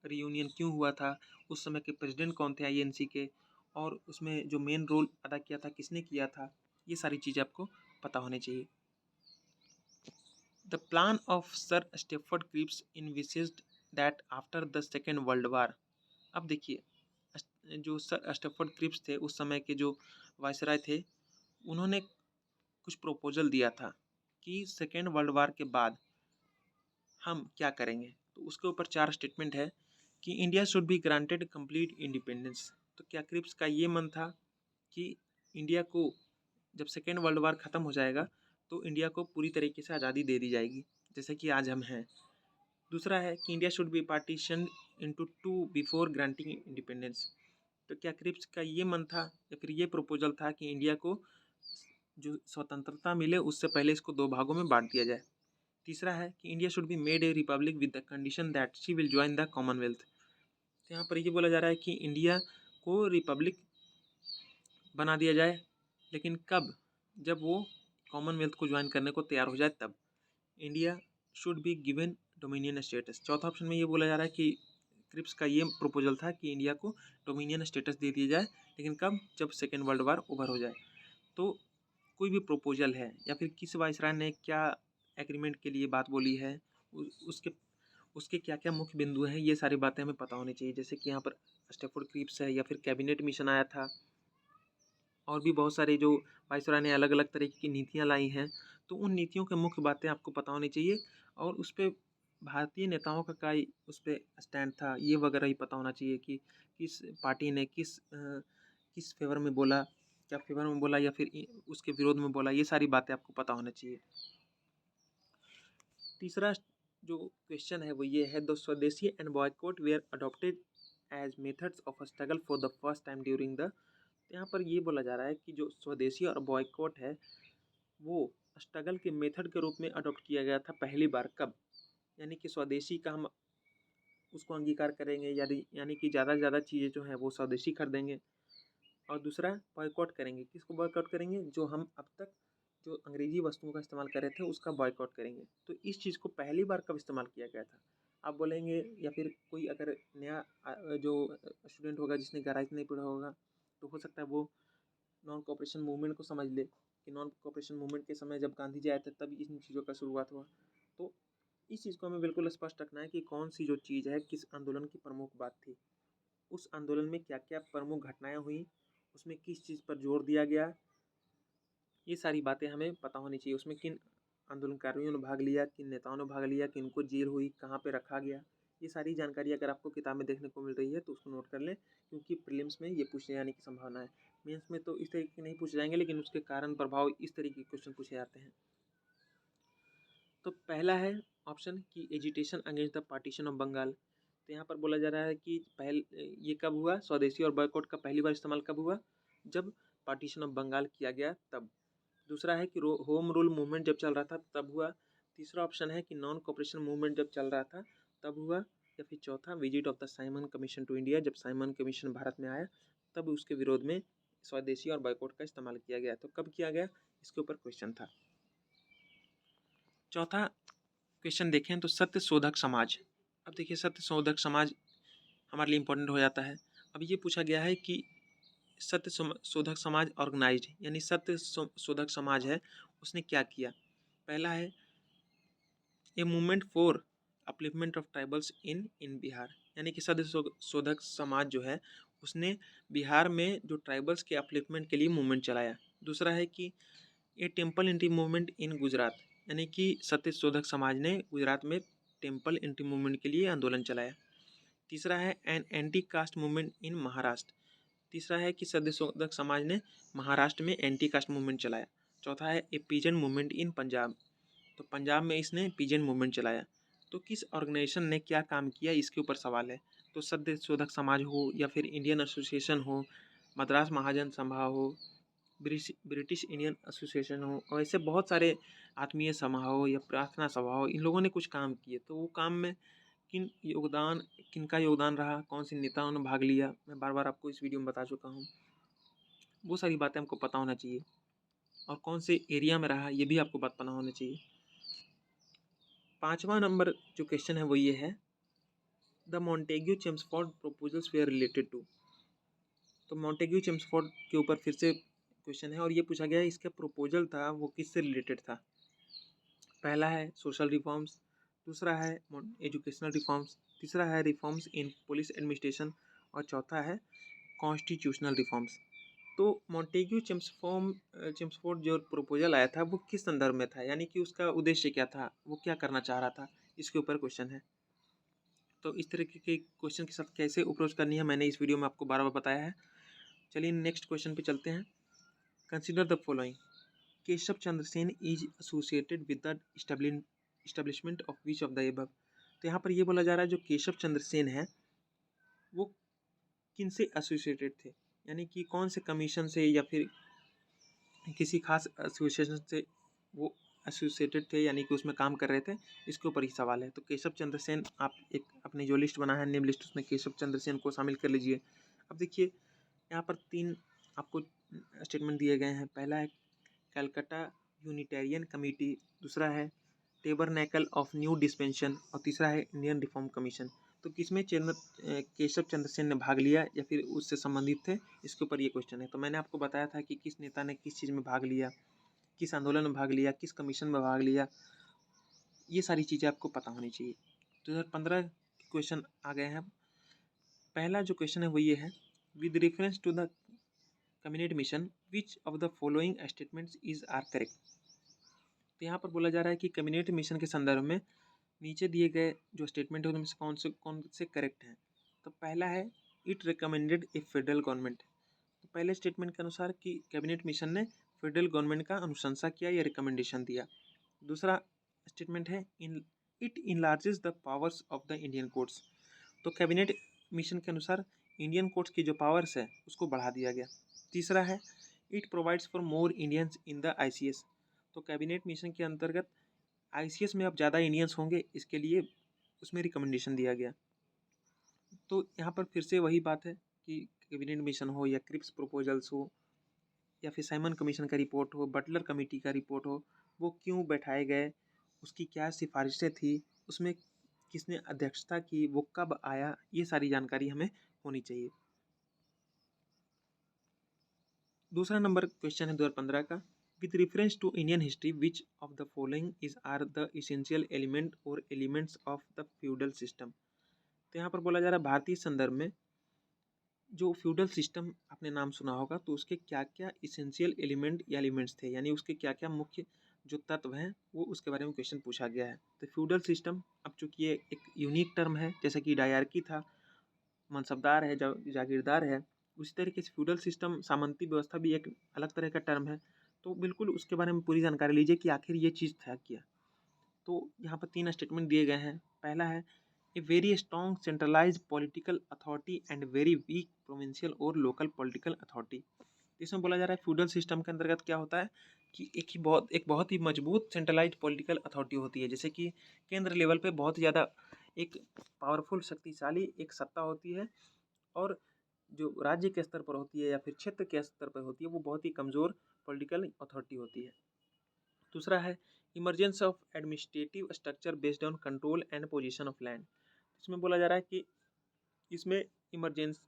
रीयूनियन क्यों हुआ था, उस समय के प्रेसिडेंट कौन थे आईएनसी के, और उसमें जो मेन रोल अदा किया था किसने किया था, ये सारी चीज़ें आपको पता होनी चाहिए। The plan of Sir Stafford Cripps envisaged that after the Second World War। अब देखिए जो सर स्टैफोर्ड क्रिप्स थे उस समय के जो वायसराय थे, उन्होंने कुछ प्रपोजल दिया था कि सेकेंड वर्ल्ड वार के बाद हम क्या करेंगे। तो उसके ऊपर चार स्टेटमेंट है कि India should be granted complete independence. तो क्या क्रिप्स का ये मन था कि इंडिया को जब सेकेंड वर्ल्ड वार ख़त्म हो जाएगा तो इंडिया को पूरी तरीके से आज़ादी दे दी जाएगी, जैसे कि आज हम हैं। दूसरा है कि India should be partition into two before granting independence. तो क्या क्रिप्स का ये मन था या फिर ये प्रपोजल था कि इंडिया को जो स्वतंत्रता मिले उससे पहले इसको दो भागों में बांट दिया जाए। तीसरा है कि India should be made a Republic with the condition that she will join the Commonwealth. तो यहाँ पर ये बोला जा रहा है कि इंडिया को रिपब्लिक बना दिया जाए, लेकिन कब, जब वो कॉमनवेल्थ को ज्वाइन करने को तैयार हो जाए तब। India should be given dominion status. चौथा ऑप्शन में ये बोला जा रहा है कि क्रिप्स का ये प्रपोजल था कि इंडिया को डोमिनियन स्टेटस दे दिया जाए, लेकिन कब? जब सेकेंड वर्ल्ड वार ओवर हो जाए। तो कोई भी प्रपोजल है या फिर किस वाइसराय ने क्या एग्रीमेंट के लिए बात बोली है, उसके उसके क्या क्या मुख्य बिंदु हैं, ये सारी बातें हमें पता होनी चाहिए। जैसे कि यहाँ पर स्टैफोर्ड क्रिप्स है, या फिर कैबिनेट मिशन आया था, और भी बहुत सारे जो वाइसराय ने अलग अलग तरीके की नीतियाँ लाई हैं, तो उन नीतियों के मुख्य बातें आपको पता होनी चाहिए। और उस पर भारतीय नेताओं का क्या उस पर स्टैंड था, ये वगैरह ही पता होना चाहिए कि किस पार्टी ने किस फेवर में बोला, क्या फेवर में बोला या फिर उसके विरोध में बोला, ये सारी बातें आपको पता होना चाहिए। तीसरा जो क्वेश्चन है वो ये है, the swadeshi and boycott were adopted as methods of struggle for the first time during the. यहाँ पर ये बोला जा रहा है कि जो स्वदेशी और बॉयकॉट है वो स्ट्रगल के मेथड के रूप में अडॉप्ट किया गया था पहली बार कब? यानी कि स्वदेशी का हम उसको अंगीकार करेंगे, यानी कि ज़्यादा से ज़्यादा चीज़ें जो हैं वो स्वदेशी खरीदेंगे। और दूसरा बॉयकॉट करेंगे। किसको बॉयकॉट करेंगे? जो हम अब तक जो अंग्रेजी वस्तुओं का इस्तेमाल कर रहे थे उसका बॉयकॉट करेंगे। तो इस चीज़ को पहली बार कब इस्तेमाल किया गया था? आप बोलेंगे, या फिर कोई अगर नया जो स्टूडेंट होगा जिसने गहराई से नहीं पढ़ा होगा, तो हो सकता है वो नॉन कोऑपरेशन मूवमेंट को समझ ले कि नॉन कोऑपरेशन मूवमेंट के समय जब गांधी जी आए थे तब इन चीज़ों का शुरुआत हुआ। तो इस चीज़ को हमें बिल्कुल स्पष्ट रखना है कि कौन सी जो चीज़ है किस आंदोलन की प्रमुख बात थी, उस आंदोलन में क्या क्या प्रमुख घटनाएं हुई, उसमें किस चीज़ पर जोर दिया गया, ये सारी बातें हमें पता होनी चाहिए। उसमें किन आंदोलनकारियों ने भाग लिया, किन नेताओं ने भाग लिया, किनको जेल हुई, कहाँ पे रखा गया, ये सारी जानकारी अगर आपको किताब में देखने को मिल रही है तो उसको नोट कर लें, क्योंकि प्रीलिम्स में ये पूछे जाने की संभावना है। मेंस में तो इस तरीके के नहीं पूछे जाएंगे, लेकिन उसके कारण प्रभाव इस तरीके के क्वेश्चन पूछे जाते हैं। तो पहला है ऑप्शन की agitation against the partition of Bengal. तो यहाँ पर बोला जा रहा है कि ये कब हुआ? स्वदेशी और बॉयकॉट का पहली बार इस्तेमाल कब हुआ? जब पार्टीशन ऑफ बंगाल किया गया तब। दूसरा है कि होम रूल मूवमेंट जब चल रहा था तब हुआ। तीसरा ऑप्शन है कि नॉन कोऑपरेशन मूवमेंट जब चल रहा था तब हुआ। या फिर चौथा, visit of the Simon Commission to India, जब साइमन कमीशन भारत में आया तब उसके विरोध में स्वदेशी और बॉयकॉट का इस्तेमाल किया गया। तो कब किया गया, इसके ऊपर क्वेश्चन था। चौथा क्वेश्चन देखें तो सत्य शोधक समाज। अब देखिए, सत्य शोधक समाज हमारे लिए इम्पोर्टेंट हो जाता है। अब ये पूछा गया है कि सत्य शोधक समाज ऑर्गेनाइज्ड, यानी सत्य शोधक समाज है, उसने क्या किया? पहला है a movement for upliftment of tribals in Bihar, यानी कि सत्य शोधक समाज जो है उसने बिहार में जो ट्राइबल्स के अपलिफ्टमेंट के लिए मूवमेंट चलाया। दूसरा है कि ए temple anti movement in Gujarat, यानी कि सत्य शोधक समाज ने गुजरात में टेम्पल एंटी मूवमेंट के लिए आंदोलन चलाया। तीसरा है an anti caste movement in Maharashtra. तीसरा है कि सत्य शोधक समाज ने महाराष्ट्र में एंटी कास्ट मूवमेंट चलाया। चौथा है ए पीजन मूवमेंट इन पंजाब, तो पंजाब में इसने पीजन मूवमेंट चलाया। तो किस ऑर्गेनाइजेशन ने क्या काम किया, इसके ऊपर सवाल है। तो सत्य शोधक समाज हो, या फिर इंडियन एसोसिएशन हो, मद्रास महाजन सभा हो, ब्रिटिश इंडियन एसोसिएशन हो, और ऐसे बहुत सारे आत्मीय सभा हो या प्रार्थना सभा हो, इन लोगों ने कुछ काम किए। तो वो काम में किनका योगदान रहा, कौन से नेताओं ने भाग लिया, मैं बार बार आपको इस वीडियो में बता चुका हूँ। वो सारी बातें हमको पता होना चाहिए। और कौन से एरिया में रहा, ये भी आपको बात पता होना चाहिए। पाँचवा नंबर जो क्वेश्चन है वो ये है, the Montagu Chelmsford proposals were related to. तो मॉन्टेग्यू चेम्सफोर्ड के ऊपर फिर से क्वेश्चन है, और ये पूछा गया है इसका प्रोपोजल था वो किससे रिलेटेड था। पहला है सोशल रिफॉर्म्स, दूसरा है एजुकेशनल रिफॉर्म्स, तीसरा है रिफॉर्म्स इन पुलिस एडमिनिस्ट्रेशन, और चौथा है कॉन्स्टिट्यूशनल रिफॉर्म्स। तो मॉन्टेग्यू चेम्सफोर्ड जो प्रपोजल आया था वो किस संदर्भ में था, यानी कि उसका उद्देश्य क्या था, वो क्या करना चाह रहा था, इसके ऊपर क्वेश्चन है। तो इस तरीके के क्वेश्चन के साथ कैसे अप्रोच करनी है मैंने इस वीडियो में आपको बार बार बताया है। चलिए नेक्स्ट क्वेश्चन पे चलते हैं। Consider the following, Keshav Chandra Sen is associated with the establishment of which of the above. तो यहाँ पर ये बोला जा रहा है जो केशव चंद्र सेन है वो किन से एसोसिएटेड थे, यानी कि कौन से कमीशन से या फिर किसी खास एसोसिएशन से वो एसोसिएटेड थे, यानी कि उसमें काम कर रहे थे, इसके ऊपर ही सवाल है। तो केशव चंद्र सेन, आप एक अपनी जो लिस्ट बना है नेम लिस्ट, उसमें केशव चंद्र सेन को शामिल कर लीजिए। अब देखिए यहाँ पर 3 आपको स्टेटमेंट दिए गए हैं। पहला है कलकत्ता यूनिटेरियन कमेटी, दूसरा है टेबरनेकल ऑफ न्यू डिस्पेंशन, और तीसरा है इंडियन रिफॉर्म कमीशन। तो किसमें केशव चंद्र सेन ने भाग लिया या फिर उससे संबंधित थे, इसके ऊपर ये क्वेश्चन है। तो मैंने आपको बताया था कि किस नेता ने किस चीज़ में भाग लिया, किस आंदोलन में भाग लिया, किस कमीशन में भाग लिया, ये सारी चीज़ें आपको पता होनी चाहिए। 2015 के क्वेश्चन आ गए हैं। पहला जो क्वेश्चन है वो ये है, with reference to the Cabinet Mission which of the following statements is are correct. तो यहाँ पर बोला जा रहा है कि कैबिनेट मिशन के संदर्भ में नीचे दिए गए जो स्टेटमेंट है उनमें से कौन से करेक्ट हैं। तो पहला है, it recommended a federal government. तो पहले स्टेटमेंट के अनुसार कि कैबिनेट मिशन ने फेडरल गवर्नमेंट का अनुशंसा किया या रिकमेंडेशन दिया। दूसरा स्टेटमेंट है, in it enlarges the powers of the Indian courts. तो कैबिनेट मिशन के अनुसार इंडियन कोर्ट्स की जो पावर्स है उसको बढ़ा दिया गया। तीसरा है, it provides for more Indians in the ICS. तो कैबिनेट मिशन के अंतर्गत आईसीएस में अब ज़्यादा इंडियंस होंगे, इसके लिए उसमें रिकमेंडेशन दिया गया। तो यहाँ पर फिर से वही बात है कि कैबिनेट मिशन हो या क्रिप्स प्रपोजल्स हो या फिर साइमन कमीशन का रिपोर्ट हो, बटलर कमेटी का रिपोर्ट हो, वो क्यों बैठाए गए, उसकी क्या सिफारिशें थी, उसमें किसने अध्यक्षता की, वो कब आया, ये सारी जानकारी हमें होनी चाहिए। दूसरा नंबर क्वेश्चन है 2015 का, with reference to Indian history which of the following is are the essential element or elements of the feudal system. तो यहाँ पर बोला जा रहा है भारतीय संदर्भ में जो फ्यूडल सिस्टम आपने नाम सुना होगा, तो उसके क्या क्या इसेंशियल एलिमेंट या एलिमेंट्स थे, यानी उसके क्या क्या मुख्य जो तत्व हैं, वो उसके बारे में क्वेश्चन पूछा गया है। तो फ्यूडल सिस्टम, अब चूंकि ये एक यूनिक टर्म है, जैसे कि डायरकी था, मनसबदार है, जागीरदार है, उसी तरीके से फ्यूडल सिस्टम, सामंती व्यवस्था भी एक अलग तरह का टर्म है। तो बिल्कुल उसके बारे में पूरी जानकारी लीजिए कि आखिर ये चीज़ था क्या। तो यहाँ पर 3 स्टेटमेंट दिए गए हैं। पहला है, a very strong centralised political authority and very weak provincial और लोकल पॉलिटिकल अथॉरिटी। इसमें बोला जा रहा है फ्यूडल सिस्टम के अंतर्गत क्या होता है कि एक बहुत ही मजबूत सेंट्रलाइज्ड पॉलिटिकल अथॉरिटी होती है, जैसे कि केंद्र लेवल पे बहुत ज़्यादा एक पावरफुल शक्तिशाली एक सत्ता होती है, और जो राज्य के स्तर पर होती है या फिर क्षेत्र के स्तर पर होती है वो बहुत ही कमज़ोर पॉलिटिकल अथॉरिटी होती है। दूसरा है, emergence of administrative structure based on control and position of land. इसमें बोला जा रहा है कि इसमें इमरजेंस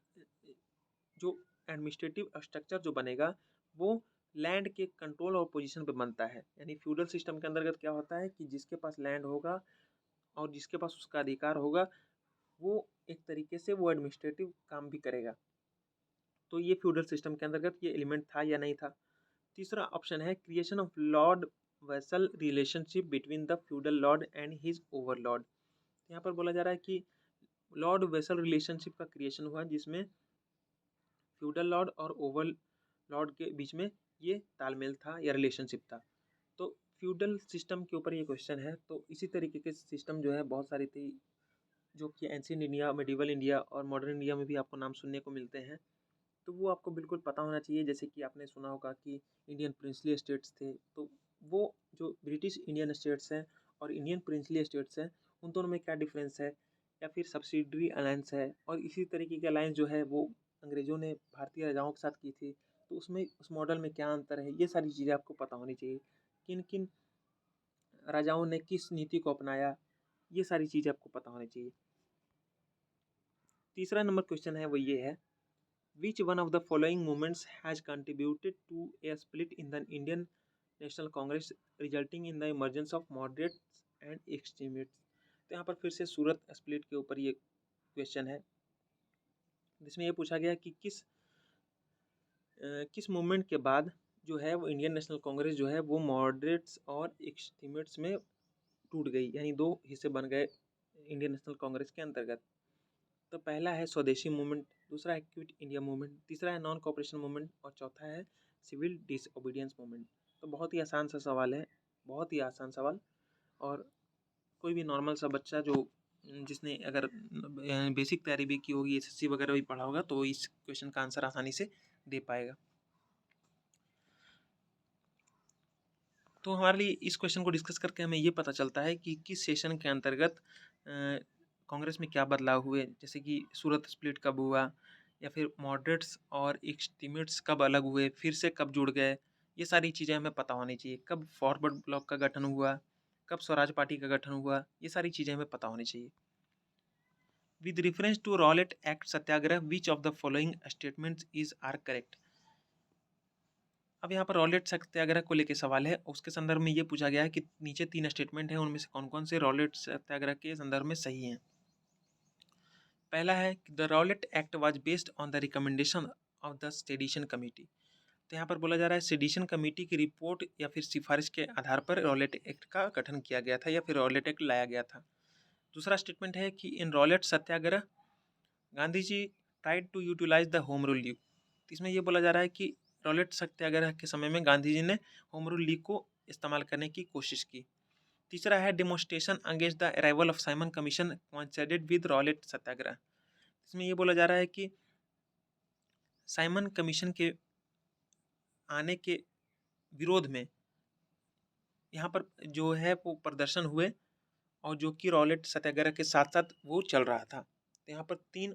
जो एडमिनिस्ट्रेटिव स्ट्रक्चर जो बनेगा वो लैंड के कंट्रोल और पोजीशन पे बनता है। यानी फ्यूडल सिस्टम के अंतर्गत क्या होता है कि जिसके पास लैंड होगा और जिसके पास उसका अधिकार होगा, वो एक तरीके से वो एडमिनिस्ट्रेटिव काम भी करेगा। तो ये फ्यूडल सिस्टम के अंतर्गत ये एलिमेंट था या नहीं था। तीसरा ऑप्शन है, creation of Lord vessel relationship between the feudal Lord and his Overlord. यहाँ पर बोला जा रहा है कि लॉर्ड वेसल रिलेशनशिप का क्रिएशन हुआ, जिसमें फ्यूडल लॉर्ड और ओवर लॉर्ड के बीच में ये तालमेल था या रिलेशनशिप था। तो फ्यूडल सिस्टम के ऊपर ये क्वेश्चन है। तो इसी तरीके के सिस्टम जो है बहुत सारी थी, जो कि एंशिएंट इंडिया, मेडिवल इंडिया और मॉडर्न इंडिया में भी आपको नाम सुनने को मिलते हैं। तो वो आपको बिल्कुल पता होना चाहिए। जैसे कि आपने सुना होगा कि इंडियन प्रिंसली स्टेट्स थे, तो वो जो ब्रिटिश इंडियन स्टेट्स हैं और इंडियन प्रिंसली स्टेट्स हैं, उन दोनों में क्या डिफरेंस है, या फिर सब्सिडरी अलायंस है, और इसी तरीके की अलायंस जो है वो अंग्रेज़ों ने भारतीय राजाओं के साथ की थी, तो उसमें उस मॉडल में क्या अंतर है, ये सारी चीज़ें आपको पता होनी चाहिए। किन किन राजाओं ने किस नीति को अपनाया, ये सारी चीज़ें आपको पता होनी चाहिए। तीसरा नंबर क्वेश्चन है वो ये है, which one of the following movements has contributed to a split in the Indian National Congress resulting in the emergence of moderates and extremists। तो यहाँ पर फिर से सूरत स्प्लिट के ऊपर ये क्वेश्चन है, जिसमें ये पूछा गया कि किस मूवमेंट के बाद जो है वो इंडियन नेशनल कांग्रेस जो है वो मॉडरेट्स और एक्सट्रीमिस्ट्स में टूट गई, यानी दो हिस्से बन गए इंडियन नेशनल कांग्रेस के अंतर्गत। तो पहला है स्वदेशी मूवमेंट, दूसरा है क्विट इंडिया मूवमेंट, तीसरा है नॉन कॉपरेशन मूवमेंट और चौथा है सिविल डिसओबीडियंस मूवमेंट। तो बहुत ही आसान सा सवाल है, बहुत ही आसान सवाल, और कोई भी नॉर्मल सा बच्चा जो जिसने अगर बेसिक तैयारी भी की होगी, एसएससी वगैरह भी पढ़ा होगा, तो इस क्वेश्चन का आंसर आसानी से दे पाएगा। तो हमारे लिए इस क्वेश्चन को डिस्कस करके हमें ये पता चलता है कि किस सेशन के अंतर्गत कांग्रेस में क्या बदलाव हुए, जैसे कि सूरत स्प्लिट कब हुआ, या फिर मॉडरेट्स और एक्सट्रीमिस्ट्स कब अलग हुए, फिर से कब जुड़ गए, ये सारी चीज़ें हमें पता होनी चाहिए। कब फॉरवर्ड ब्लॉक का गठन हुआ, कब स्वराज पार्टी का गठन हुआ, ये सारी चीज़ें हमें पता होनी चाहिए। With reference to Rowlatt Act Satyagraha which of the following statements is are correct. अब यहाँ पर रॉलेट सत्याग्रह को लेकर सवाल है, उसके संदर्भ में ये पूछा गया है कि नीचे 3 स्टेटमेंट हैं, उनमें से कौन कौन से रॉलेट सत्याग्रह के संदर्भ में सही हैं। पहला है कि the Rowlatt act was based on the recommendation of the sedition committee. तो यहाँ पर बोला जा रहा है सेडिशन कमेटी की रिपोर्ट या फिर सिफारिश के आधार पर रॉलेट एक्ट का गठन किया गया था या फिर रॉलेट एक्ट लाया गया था। दूसरा स्टेटमेंट है कि in Rowlatt Satyagraha Gandhi ji tried to utilise the Home Rule League. इसमें यह बोला जा रहा है कि रॉलेट सत्याग्रह के समय में गांधी जी ने होम रूल लीग को इस्तेमाल करने की कोशिश की। तीसरा है demonstration against the arrival of Simon Commission coincided with Rowlatt Satyagraha. इसमें यह बोला जा रहा है कि साइमन कमीशन के आने के विरोध में यहाँ पर जो है वो प्रदर्शन हुए और जो कि रॉलेट सत्याग्रह के साथ साथ वो चल रहा था। तो यहाँ पर 3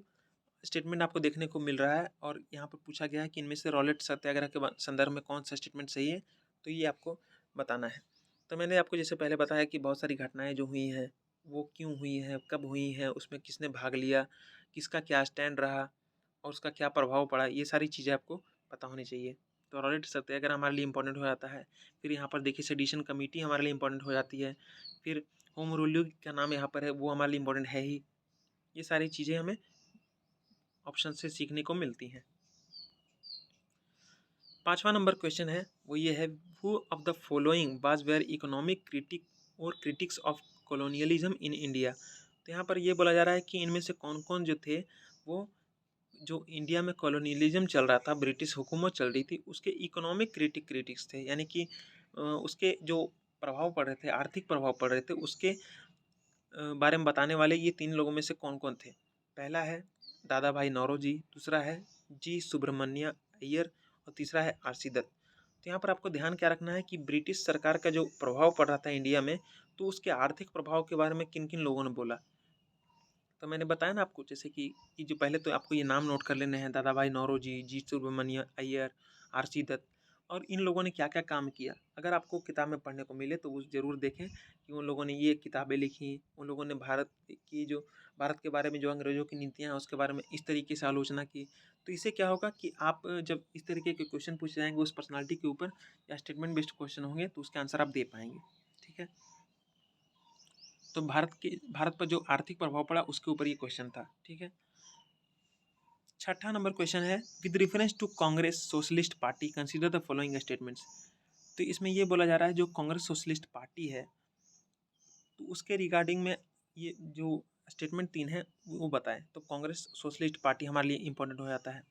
स्टेटमेंट आपको देखने को मिल रहा है और यहाँ पर पूछा गया है कि इनमें से रॉलेट सत्याग्रह के संदर्भ में कौन सा स्टेटमेंट सही है, तो ये आपको बताना है। तो मैंने आपको जैसे पहले बताया कि बहुत सारी घटनाएं जो हुई हैं वो क्यों हुई हैं, कब हुई हैं, उसमें किसने भाग लिया, किसका क्या स्टैंड रहा और उसका क्या प्रभाव पड़ा, ये सारी चीज़ें आपको पता होनी चाहिए। तो रॉलेट सत्याग्रह हमारे लिए इंपॉर्टेंट हो जाता है। फिर यहाँ पर देखिए सेडिशन कमेटी हमारे लिए इंपॉर्टेंट हो जाती है। फिर होम रूल लीग का नाम यहाँ पर है, वो हमारे लिए इंपॉर्टेंट है ही। ये सारी चीज़ें हमें ऑप्शन से सीखने को मिलती हैं। 5वां नंबर क्वेश्चन है वो ये है, who of the following was were economic critic or critics of colonialism in India. तो यहाँ पर ये बोला जा रहा है कि इनमें से कौन कौन जो थे वो जो इंडिया में कॉलोनियलिज्म चल रहा था, ब्रिटिश हुकूमत चल रही थी, उसके इकोनॉमिक क्रिटिक्स थे, यानी कि उसके जो प्रभाव पड़ रहे थे, आर्थिक प्रभाव पड़ रहे थे, उसके बारे में बताने वाले ये 3 लोगों में से कौन कौन थे। पहला है दादा भाई नौरोजी, दूसरा है जी सुब्रमण्य अय्यर और तीसरा है आरसी दत्त। तो यहाँ पर आपको ध्यान क्या रखना है कि ब्रिटिश सरकार का जो प्रभाव पड़ रहा था इंडिया में, तो उसके आर्थिक प्रभाव के बारे में किन किन लोगों ने बोला। तो मैंने बताया ना आपको, जैसे कि जो पहले तो आपको ये नाम नोट कर लेने हैं, दादा भाई नौरोजी, जी सुब्रमण्य अय्यर, आरसी दत्त, और इन लोगों ने क्या क्या काम किया। अगर आपको किताब में पढ़ने को मिले तो वो ज़रूर देखें कि उन लोगों ने ये किताबें लिखी, उन लोगों ने भारत के बारे में जो अंग्रेज़ों की नीतियाँ हैं उसके बारे में इस तरीके से आलोचना की। तो इससे क्या होगा कि आप जब इस तरीके के क्वेश्चन पूछे जाएंगे उस पर्सनालिटी के ऊपर या स्टेटमेंट बेस्ड क्वेश्चन होंगे तो उसके आंसर आप दे पाएंगे। ठीक है, तो भारत पर जो आर्थिक प्रभाव पड़ा उसके ऊपर ये क्वेश्चन था। ठीक है, 6ठा नंबर क्वेश्चन है, with reference to Congress Socialist Party consider the following statements. तो इसमें ये बोला जा रहा है जो कांग्रेस सोशलिस्ट पार्टी है तो उसके रिगार्डिंग में ये जो स्टेटमेंट 3 है वो बताएं। तो कांग्रेस सोशलिस्ट पार्टी हमारे लिए इंपॉर्टेंट हो जाता है।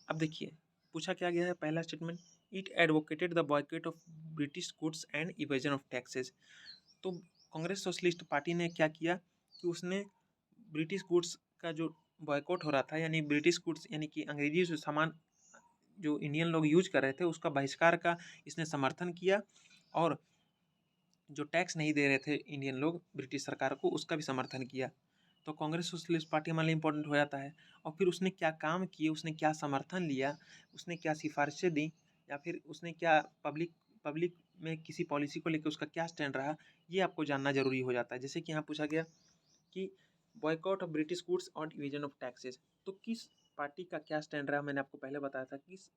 अब देखिए पूछा क्या गया है, पहला statement, it advocated the boycott of British goods and evasion of taxes. तो कांग्रेस सोशलिस्ट पार्टी ने क्या किया कि उसने ब्रिटिश गुड्स का जो बॉयकॉट हो रहा था, यानी ब्रिटिश गुड्स यानी कि अंग्रेजी जो सामान जो इंडियन लोग यूज कर रहे थे उसका बहिष्कार का इसने समर्थन किया, और जो टैक्स नहीं दे रहे थे इंडियन लोग ब्रिटिश सरकार को उसका भी समर्थन किया। तो कांग्रेस सोशलिस्ट पार्टी हमारे लिए इंपॉर्टेंट हो जाता है। और फिर उसने क्या काम किए, उसने क्या समर्थन लिया, उसने क्या सिफारिशें दी, या फिर उसने क्या पब्लिक में किसी पॉलिसी को लेकर उसका क्या स्टैंड रहा, ये आपको जानना जरूरी हो जाता है। जैसे कि यहाँ पूछा गया कि बॉयकॉट ऑफ ब्रिटिश गुड्स और डिवीजन ऑफ टैक्सेस, तो किस पार्टी का क्या स्टैंड रहा, मैंने आपको पहले बताया था किस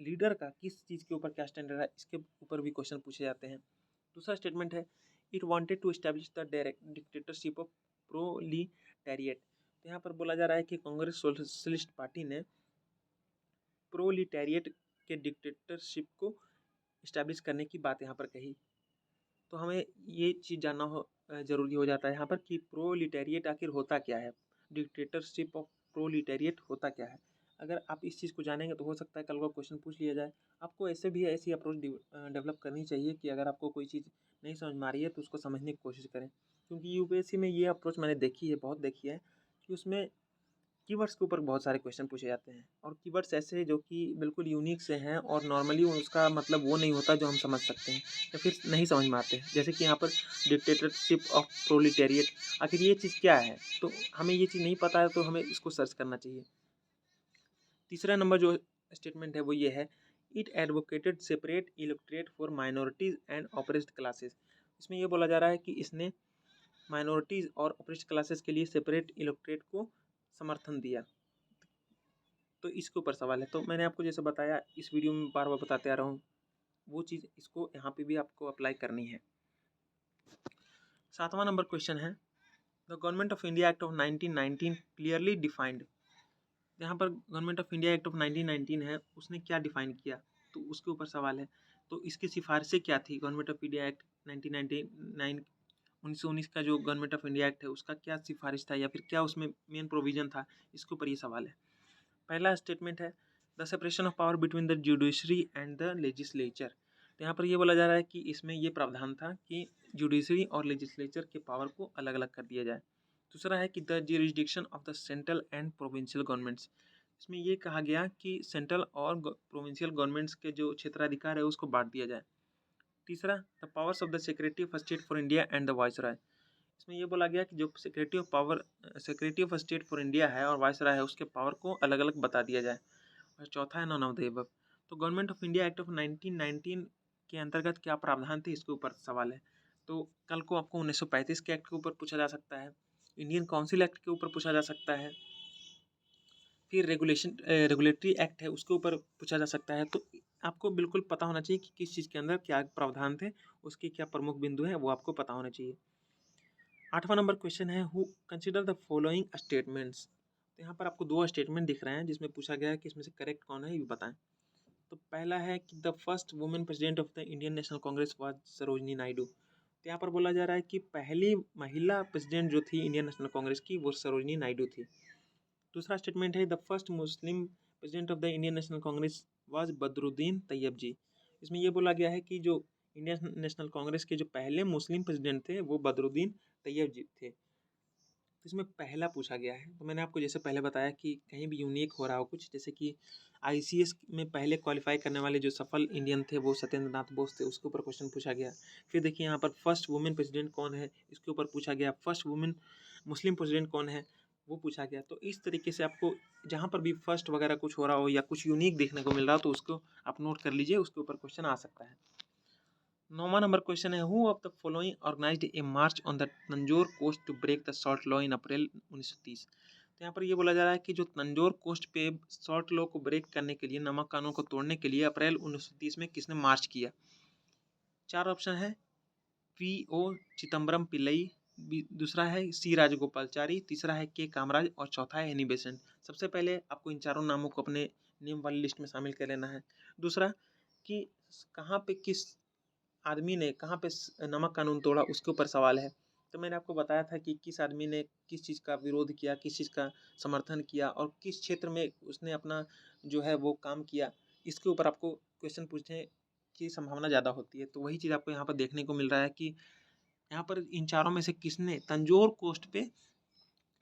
लीडर का किस चीज़ के ऊपर क्या स्टैंड रहा, इसके ऊपर भी क्वेश्चन पूछे जाते हैं। दूसरा स्टेटमेंट है, it wanted to establish the direct dictatorship of proletariat. तो यहाँ पर बोला जा रहा है कि कांग्रेस सोशलिस्ट पार्टी ने प्रोलिटेरिएट के डिक्टेटरशिप को इस्टेब्लिश करने की बात यहाँ पर कही। तो हमें ये चीज़ जानना ज़रूरी हो जाता है यहाँ पर कि प्रोलिटेरिएट आखिर होता क्या है, डिक्टेटरशिप ऑफ प्रोलिटेरिएट होता क्या है। अगर आप इस चीज़ को जानेंगे तो हो सकता है कल को क्वेश्चन पूछ लिया जाए। आपको ऐसे भी ऐसी अप्रोच डेवलप करनी चाहिए कि अगर आपको कोई चीज़ नहीं समझ में आ रही है तो उसको समझने की कोशिश करें, क्योंकि यूपीएससी में ये अप्रोच मैंने देखी है, बहुत देखी है, कि उसमें कीवर्ड्स के ऊपर बहुत सारे क्वेश्चन पूछे जाते हैं, और कीवर्ड्स ऐसे जो कि बिल्कुल यूनिक से हैं और नॉर्मली उसका मतलब वो नहीं होता जो हम समझ सकते हैं या फिर नहीं समझ में आते हैं। जैसे कि यहाँ पर डिक्टेटरशिप ऑफ प्रोलिटेरिएट, आखिर ये चीज़ क्या है, तो हमें ये चीज़ नहीं पता है तो हमें इसको सर्च करना चाहिए। तीसरा नंबर जो स्टेटमेंट है वो ये है, it advocated separate electorate for minorities and oppressed classes. इसमें ये बोला जा रहा है कि इसने माइनॉरिटीज़ और ऑपरेस्ड क्लासेस के लिए सेपरेट इलेक्ट्रेट को समर्थन दिया। तो इसके ऊपर सवाल है। तो मैंने आपको जैसे बताया, इस वीडियो में बार बार बताते आ रहा हूँ, वो चीज़ इसको यहाँ पे भी आपको अप्लाई करनी है। 7वां नंबर क्वेश्चन है, the Government of India Act of 1919 clearly defined. यहाँ पर government of India Act of 1919 है, उसने क्या डिफाइन किया, तो उसके ऊपर सवाल है। तो इसकी सिफारिशें क्या थी? गवर्नमेंट ऑफ इंडिया एक्ट 1999 1919 का जो गवर्नमेंट ऑफ इंडिया एक्ट है, उसका क्या सिफारिश था या फिर क्या उसमें मेन प्रोविजन था, इसके ऊपर ये सवाल है। पहला स्टेटमेंट है, the separation of power between the judiciary and the legislature. तो यहाँ पर ये बोला जा रहा है कि इसमें ये प्रावधान था कि जुडिशरी और लेजिस्लेचर के पावर को अलग अलग कर दिया जाए। दूसरा है कि the jurisdiction of the central and provincial governments. इसमें ये कहा गया कि सेंट्रल और प्रोविंशियल गवर्नमेंट्स के जो क्षेत्राधिकार है उसको बांट दिया जाए। तीसरा, the powers of the secretary of state for India and the viceroy. इसमें ये बोला गया कि जो secretary of state for India है और वायसराय है, उसके पावर को अलग अलग बता दिया जाए। और चौथा है नॉन ऑफ द अबव। तो government of India Act of 1919 के अंतर्गत क्या प्रावधान थे, इसके ऊपर सवाल है। तो कल को आपको 1935 के एक्ट के ऊपर पूछा जा सकता है, इंडियन काउंसिल एक्ट के ऊपर पूछा जा सकता है, फिर रेगुलेटरी एक्ट है उसके ऊपर पूछा जा सकता है। तो आपको बिल्कुल पता होना चाहिए कि किस चीज़ के अंदर क्या प्रावधान थे, उसके क्या प्रमुख बिंदु हैं, वो आपको पता होना चाहिए। 8वां नंबर क्वेश्चन है, who consider the following statements. तो यहाँ पर आपको 2 स्टेटमेंट दिख रहे हैं जिसमें पूछा गया है कि इसमें से करेक्ट कौन है, ये बताएं। तो पहला है कि the first women president of the Indian National Congress was Sarojini Naidu. तो यहाँ पर बोला जा रहा है कि पहली महिला प्रेसिडेंट जो थी इंडियन नेशनल कांग्रेस की, वो सरोजनी नायडू थी। दूसरा स्टेटमेंट है, the first Muslim president of the Indian National Congress was Badruddin Tyabji. इसमें यह बोला गया है कि जो इंडियन नेशनल कांग्रेस के जो पहले मुस्लिम प्रेसिडेंट थे वो बदरुद्दीन तैयब जी थे। तो इसमें पहला पूछा गया है। तो मैंने आपको जैसे पहले बताया कि कहीं भी यूनिक हो रहा हो कुछ, जैसे कि आईसीएस में पहले क्वालिफाई करने वाले जो सफल इंडियन थे वो सत्येंद्र नाथ बोस थे, उसके ऊपर क्वेश्चन पूछा गया। फिर देखिए यहाँ पर फर्स्ट वुमेन प्रेसिडेंट कौन है, इसके ऊपर पूछा गया। फर्स्ट वुमेन मुस्लिम प्रेसिडेंट कौन है, वो पूछा गया। तो इस तरीके से आपको जहाँ पर भी फर्स्ट वगैरह कुछ हो रहा हो या कुछ यूनिक देखने को मिल रहा हो तो उसको आप नोट कर लीजिए, उसके ऊपर क्वेश्चन आ सकता है। 9वां नंबर क्वेश्चन है, who of the following organised a march on the Tanjore coast to break the salt law in April 1930। तो यहाँ पर ये बोला जा रहा है कि जो तंजौर कोस्ट पे सॉल्ट लॉ को ब्रेक करने के लिए, नमक कानून को तोड़ने के लिए अप्रैल 1930 में किसने मार्च किया। 4 ऑप्शन है, पी ओ चिदम्बरम पिल्लई, दूसरा है सी राजगोपालचारी, तीसरा है के कामराज और चौथा है एनी बेसेंट। सबसे पहले आपको इन चारों नामों को अपने नेम वाली लिस्ट में शामिल कर लेना है। दूसरा कि कहाँ पे किस आदमी ने कहाँ पे नमक कानून तोड़ा, उसके ऊपर सवाल है। तो मैंने आपको बताया था कि किस आदमी ने किस चीज़ का विरोध किया, किस चीज़ का समर्थन किया और किस क्षेत्र में उसने अपना जो है वो काम किया, इसके ऊपर आपको क्वेश्चन पूछने की संभावना ज़्यादा होती है। तो वही चीज़ आपको यहाँ पर देखने को मिल रहा है कि यहाँ पर इन चारों में से किसने तंजौर कोस्ट पे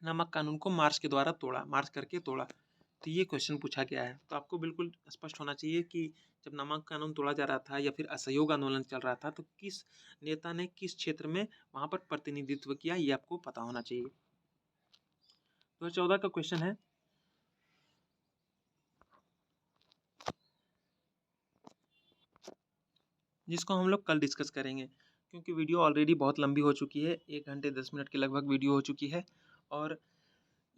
नमक कानून को मार्च के द्वारा तोड़ा, मार्च करके तोड़ा। तो ये क्वेश्चन पूछा गया है। तो आपको बिल्कुल स्पष्ट होना चाहिए कि जब नमक कानून तोड़ा जा रहा था या फिर असहयोग आंदोलन चल रहा था तो किस नेता ने किस क्षेत्र में वहाँ पर प्रतिनिधित्व किया, ये आपको पता होना चाहिए। 2014 का क्वेश्चन है, जिसको हम लोग कल डिस्कस करेंगे क्योंकि वीडियो ऑलरेडी बहुत लंबी हो चुकी है, 1 घंटे 10 मिनट के लगभग वीडियो हो चुकी है। और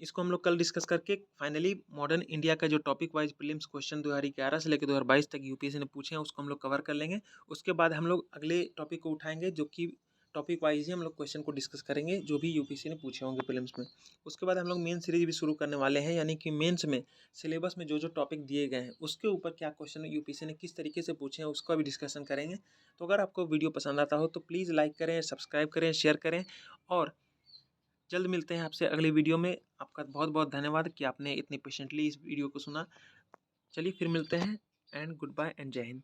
इसको हम लोग कल डिस्कस करके फाइनली मॉडर्न इंडिया का जो टॉपिक वाइज प्रीलिम्स क्वेश्चन 2011 से लेकर 2022 तक यूपीएससी ने पूछे हैं उसको हम लोग कवर कर लेंगे। उसके बाद हम लोग अगले टॉपिक को उठाएंगे जो कि टॉपिक वाइज ही हम लोग क्वेश्चन को डिस्कस करेंगे जो भी यूपीएससी ने पूछे होंगे प्रीलिम्स में। उसके बाद हम लोग मेन सीरीज भी शुरू करने वाले हैं, यानी कि मेंस में सिलेबस में जो जो टॉपिक दिए गए हैं उसके ऊपर क्या क्वेश्चन यूपीएससी ने किस तरीके से पूछे हैं उसका भी डिस्कशन करेंगे। तो अगर आपको वीडियो पसंद आता हो तो प्लीज़ लाइक करें, सब्सक्राइब करें, शेयर करें और जल्द मिलते हैं आपसे अगले वीडियो में। आपका बहुत बहुत धन्यवाद कि आपने इतने पेशेंटली इस वीडियो को सुना। चलिए फिर मिलते हैं एंड गुड बाय एंड जय हिंद।